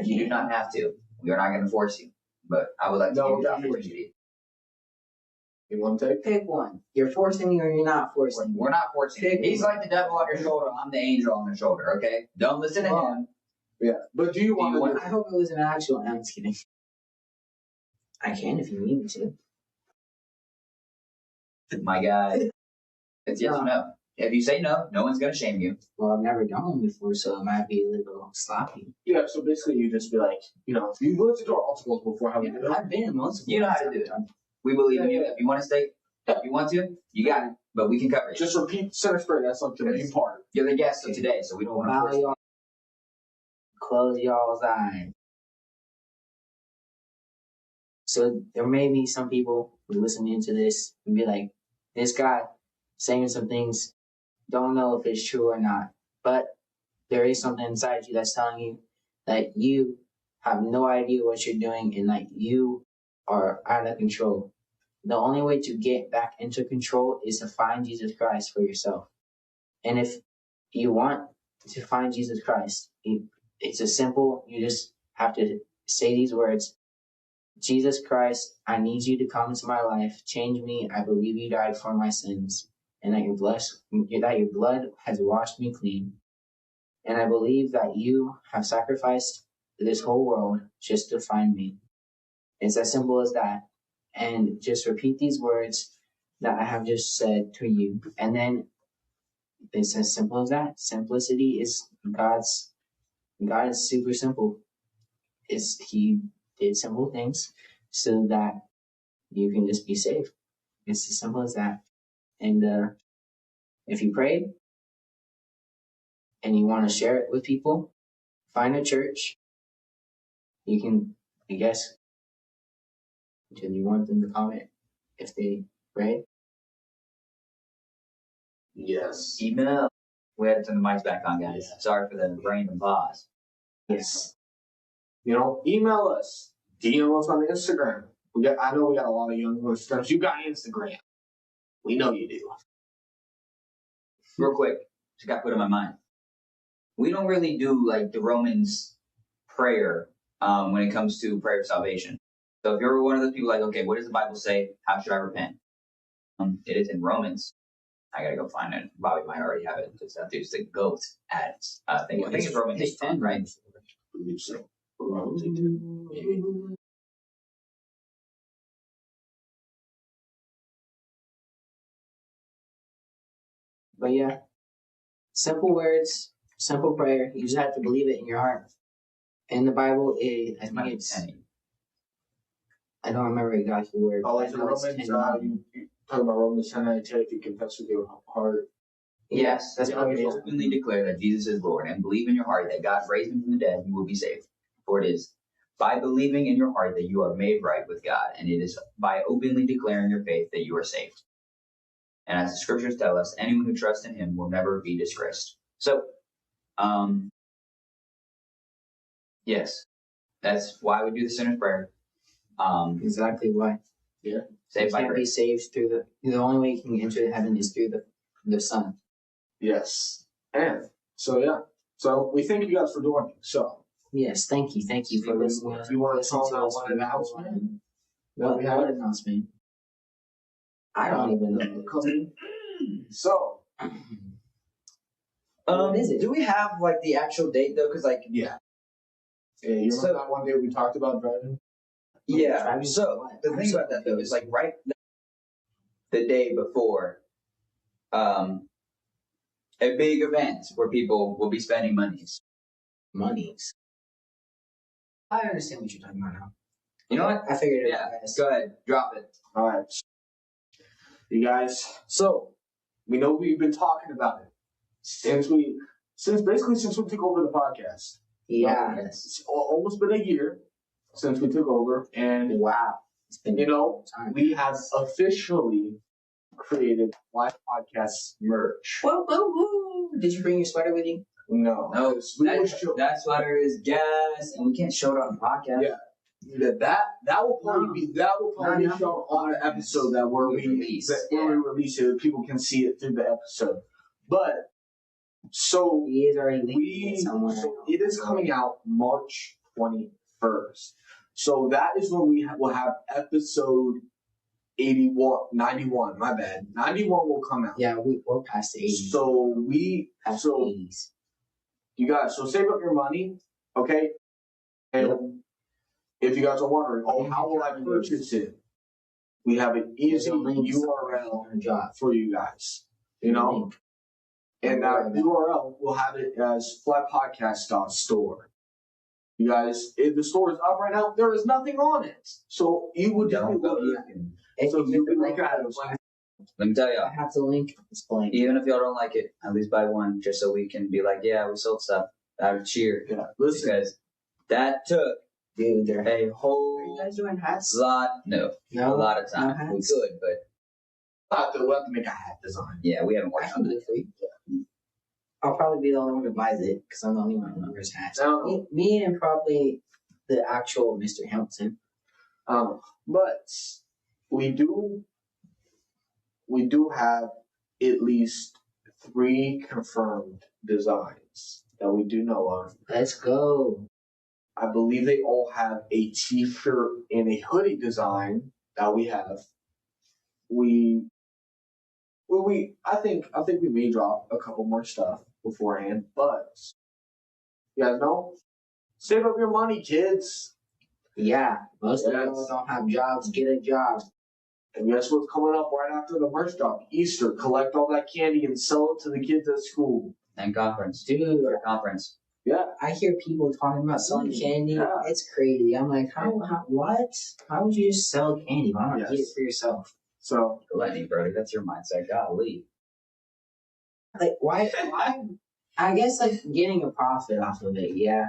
You do not have to. We are not going to force you. But I would like to No, give you the definitely. opportunity. You want to take? Pick one. You're forcing me or you're not forcing me. We're not forcing you. He's like the devil on your shoulder. I'm the angel on the shoulder, okay? Don't listen to him. Yeah. But do you want to? I hope it was an actual. I'm just kidding. I can if you need me to. My guy. It's yes or no. If you say no, no one's going to shame you. Well, I've never done one before, so it might be a little sloppy. Yeah. So basically, you just be like, you listened to our articles before how we do it. I've been in most of them. You know how to do it. We believe in you. If you want to stay, if you want to, you got it. But we can cover it. Just repeat center spread. That's like the main part. You're the guest of today, so we don't want to Bow force you. y'all. Close y'all's eyes. So there may be some people who listening to this and be like, this guy saying some things, don't know if it's true or not. But there is something inside you that's telling you that you have no idea what you're doing and that you are out of control. The only way to get back into control is to find Jesus Christ for yourself. And if you want to find Jesus Christ, it's a simple, you just have to say these words. Jesus Christ, I need you to come into my life. Change me. I believe you died for my sins and that your blood has washed me clean. And I believe that you have sacrificed this whole world just to find me. It's as simple as that. And just repeat these words that I have just said to you. And then it's as simple as that. Simplicity is God is super simple. He did simple things so that you can just be safe. It's as simple as that. And if you prayed and you want to share it with people, find a church. You can, I guess, do you want them to comment if they prayed? Yes. Email. We had to turn the mics back on, guys. Yeah. Sorry for the random pause. Yes. Email us. DM us on Instagram. I know we got a lot of young listeners. You got Instagram. We know you do. Real quick, just got put in my mind. We don't really do like the Romans prayer when it comes to prayer of salvation. So if you're one of those people like, okay, what does the Bible say? How should I repent? It is in Romans. I gotta go find it. Bobby might already have it because that dude's the goat at I think it's Romans 8:10, right? I believe so. Romans 8:10. Maybe. But yeah, simple words, simple prayer. You just have to believe it in your heart. In the Bible, I think it's, I don't remember exactly the word. Oh, but I it's in know it's Romans. 10. talking about Romans 10:10, if you confess with your heart. Yes, that's Yeah, why we yeah. openly declare that Jesus is Lord and believe in your heart that God raised him from the dead, you will be saved. For it is by believing in your heart that you are made right with God, and it is by openly declaring your faith that you are saved. And as the scriptures tell us, anyone who trusts in him will never be disgraced. So, yes, that's why we do the sinner's prayer. Exactly why. Yeah. You Saved by can't be grace. saved through the only way you can enter heaven is through the Son. Yes. And so, yeah. So we thank you guys for joining. So, Yes, thank you for listening. you want to listening talk to about us one for announcement? that we What have? announcement? I don't even know. So, What is it? Do we have like the actual date though? Because like yeah. Yeah, you remember that one day we talked about driving? yeah. Driving So what? the thing about that though is like right the day before, a big event where people will be spending monies. Monies. I understand what you're talking about now. You know what? I figured it Yeah. out. guys. Go ahead, drop it. All right. You guys, so we know we've been talking about it since we took over the podcast. Yeah. It's almost been a year since we took over, and Wow. It's been you know, time. we have officially created live podcast merch. Whoa, whoa, whoa. Did you bring your sweater with you? No, No, we always show that sweater is gas, and we can't show it on the podcast. Yeah. that will probably be shown on the episode that where we release it. People can see it through the episode, but so He is already leaving somewhere. so it is coming out March 21st. So that is when we will have episode 91. My bad. 91 will come out. Yeah, we're past the 80s. So we Past so the 80s. you guys so save up your money, okay? And if you guys are wondering, how will I purchase it? We have an easy URL for you guys. You know? And that URL will have it as flatpodcast.store. You guys, if the store is up right now, there is nothing on it. So you would just be looking at it. So you can look at it. Let me tell you, I have the link. It's blank. even if y'all don't like it, at least buy one, just so we can be like, yeah, we sold stuff out of cheer. Yeah, listen. Because that took Dude, a Are whole you guys doing hats? lot. No, a lot of time. no We hats? could, but We'll have to make a hat design. yeah, we haven't I worked can on do it. it for you. I'll probably be the only one who buys it because I'm the only one who wears hats. No. Me and probably the actual Mr. Hamilton. But we do have at least 3 confirmed designs that we do know of. Let's go. I believe they all have a t-shirt and a hoodie design that we have. I think we may drop a couple more stuff beforehand, but you guys know, save up your money, kids. Yeah, most of y'all don't have jobs. Get a job. And guess what's coming up right after the merch drop? Easter. Collect all that candy and sell it to the kids at school. And conference. Dude, For conference. Yeah. I hear people talking about selling candy. Yeah. It's crazy. I'm like, what? How would you just sell candy? Why not get it for yourself? So, Lenny, Brody, that's your mindset. Golly. Like, why? I guess, like, getting a profit off of it, yeah.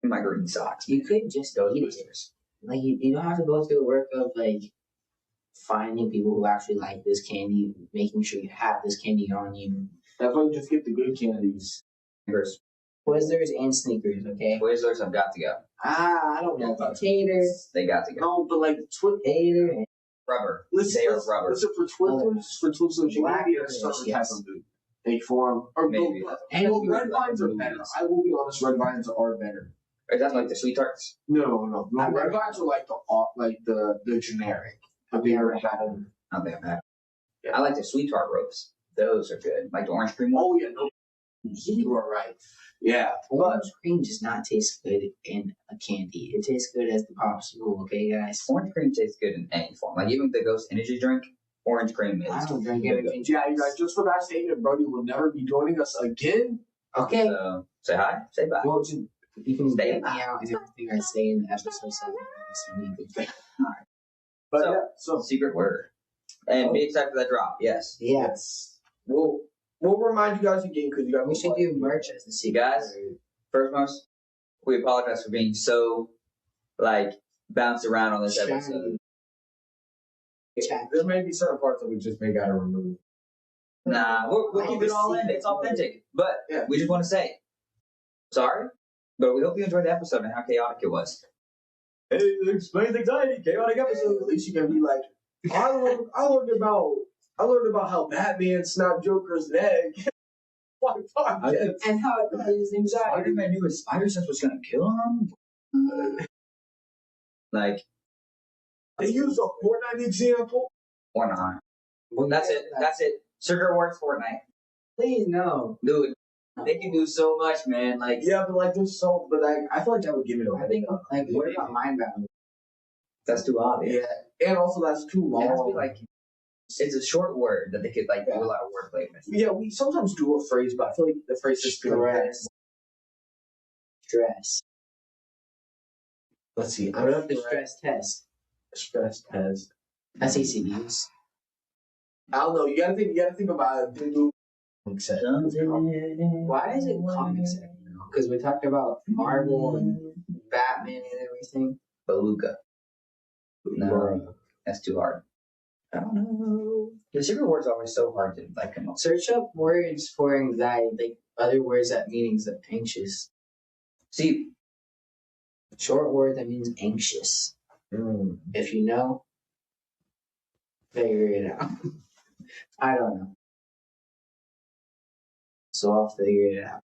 My green socks. You could just Those eat it. boosters. Like, you don't have to go through the work of, like, finding people who actually like this candy, making sure you have this candy on you. that's why you just get the good candies. Twizzlers and Snickers, okay? Twizzlers have got to go. I don't know about Tater. They got to go. No, but like Tater and Rubber. listen, They are rubber. Listen, for Twizzlers, you gotta be a certain type of food. They form, or Maybe. no, red vines are better. I will be honest, red vines are better. Or that's like the sweet tarts. No. Red vines are like the generic. I've never had them. Not that bad. I like the sweet tart ropes. Those are good. Like the orange cream one. Oh yeah, no, you are right. Yeah, but Orange cream does not taste good in a candy. It tastes good as the popsicle, okay, guys? Orange cream tastes good in any form. Like even the Ghost Energy drink, orange cream is. I don't drink good. anything. yeah, you guys, just for that statement, Brody will never be joining us again. Okay. So say hi, say bye. Well, you can Stay get me out and everything I say in the episode. So But so secret word. And be excited for that drop. Yes. Yes. we'll remind you guys again because you guys We should do merch as a See, secret. guys, first most, we apologize for being so bounced around on this episode. There may be certain parts that we just may gotta remove. Nah, we'll keep it all in. It's authentic. But we just want to say, sorry, but we hope you enjoyed the episode and how chaotic it was. Hey, it explains anxiety, chaotic episode. At least you can be like, I learned about how Batman snapped Joker's neck. And how it causes anxiety. Spider-Man knew his spider sense was gonna kill him. They use a Fortnite example. Or not. Well, that's it. That's it. Sugar works Fortnite. Please no. Dude, they can do so much, man. Yeah, but there's so, but I feel like that would give it away. I think what about mind battle? That's too obvious. Yeah, and also that's too long. It has to be it's a short word that they could do a lot of wordplay with. Yeah, we sometimes do a phrase, but I feel like the phrase is Stress. Let's see. What about the stress test? Stress test. That's easy to use. I don't know. You gotta think about it. Why is it comic set? Because we talked about Marvel and Batman and everything. Beluga. No, that's too hard. I don't know. The secret word's always so hard to come up. Search up words for anxiety, other words that mean anxious. See, short word that means anxious. If you know, figure it out. I don't know. So I'll figure it out.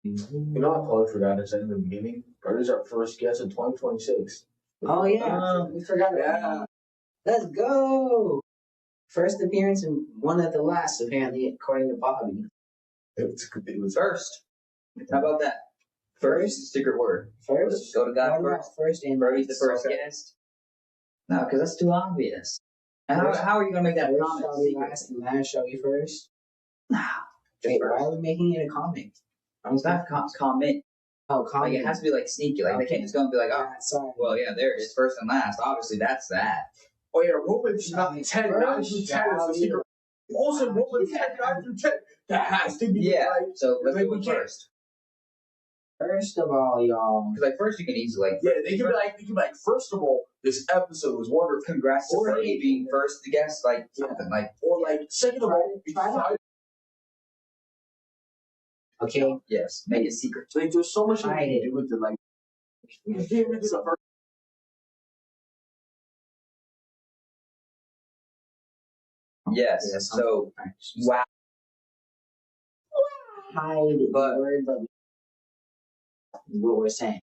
You know, I totally forgot to say in the beginning. Brody's our first guest in 2026. Oh yeah, we forgot about that. Let's go. First appearance and one of the last, apparently, according to Bobby. It was first. How about that? First secret word. First. Go to God what first. First and Brody's the first guest. No, because that's too obvious. And how are you gonna make that first comment? Shall be last and last shall be first. Nah. Wait, why are we making it a comic? It's not comment. Oh, comic. It has to be sneaky. They can't just go and be sorry. Well, yeah, there it is, first and last. Obviously, that's that. Oh yeah, Romans 10, 9 through 10 is the secret. Also, Romans 10, 9 through 10. That has to be So let's do it first. First of all, y'all. Because first you can easily they can be like, first of all, this episode was wonderful. Congrats to Brody being first to guest, something or second of all, okay. Yes, make it secret. There's so much you can do with it. You can't even do the first. Yes. So wow. Hide the word, but what we're saying.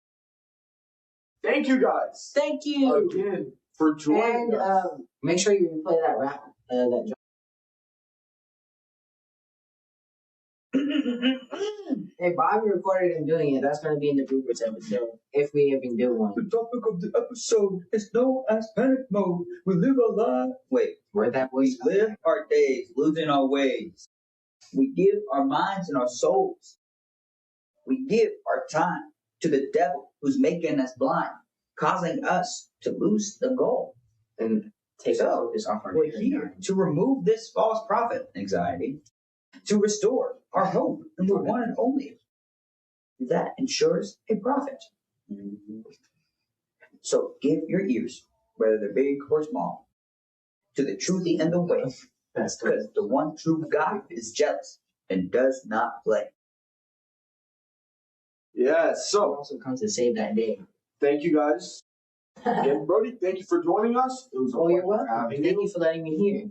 Thank you guys. Thank you again for joining us. Make sure you play that rap. That. Hey, Bobby recorded him doing it. That's going to be in the bloopers episode if we even do one. The topic of the episode is known as panic mode. We live our life. Wait, where'd that voice we live our days, losing our ways. We give our minds and our souls. We give our time to the devil who's making us blind, causing us to lose the goal. And take focus off our we're here to remove this false prophet anxiety, to restore our hope in the one and only that ensures a profit. So give your ears, whether they're big or small, to the truth and the way. Because the one true God is jealous and does not play. Yeah, so also comes to save that day. Thank you guys. Again, Brody, thank you for joining us. It was a you're welcome. Thank you for letting me here.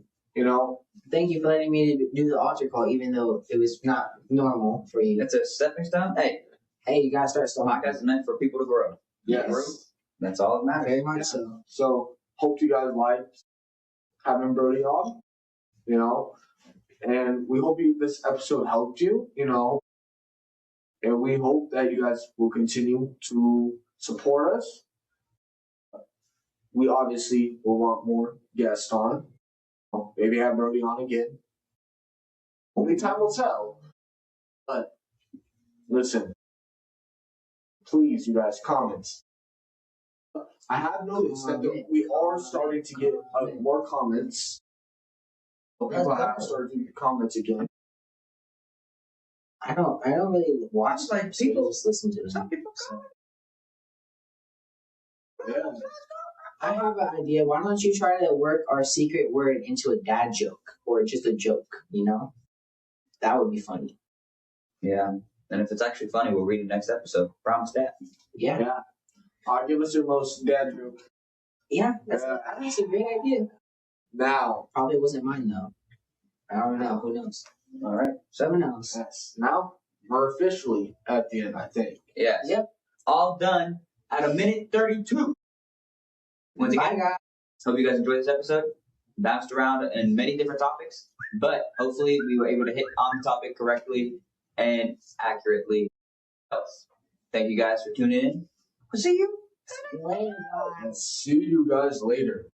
Thank you for letting me do the altar call, even though it was not normal for you. It's a stepping stone. Hey, you gotta start something. Podcast is meant for people to grow. Yes. That's all that matters. Very much so. So, hope you guys liked having Brody on, and we hope this episode helped you, and we hope that you guys will continue to support us. We obviously will want more guests on. Maybe have Brody on again. Only time will tell. But listen, please, you guys, comments. I have noticed that we are starting to get more comments. People have started to get comments again. I don't really watch Like, so I people- just listen to them. Some people So, Yeah. I have an idea. Why don't you try to work our secret word into a dad joke or just a joke? You know, that would be funny. Yeah. And if it's actually funny, we'll read it next episode. Promise that. Yeah, Yeah. Give us your most dad joke. that's a great idea. Now. Probably wasn't mine though. I don't know. Who knows? All right. Someone else. Yes. Now we're officially at the end, I think. Yes. Yep. All done at 1:32. Once Bye, again, guys. hope you guys enjoyed this episode. Bounced around in many different topics, but hopefully we were able to hit on the topic correctly and accurately. Thank you guys for tuning in. We'll see you. Later, guys. And see you guys later.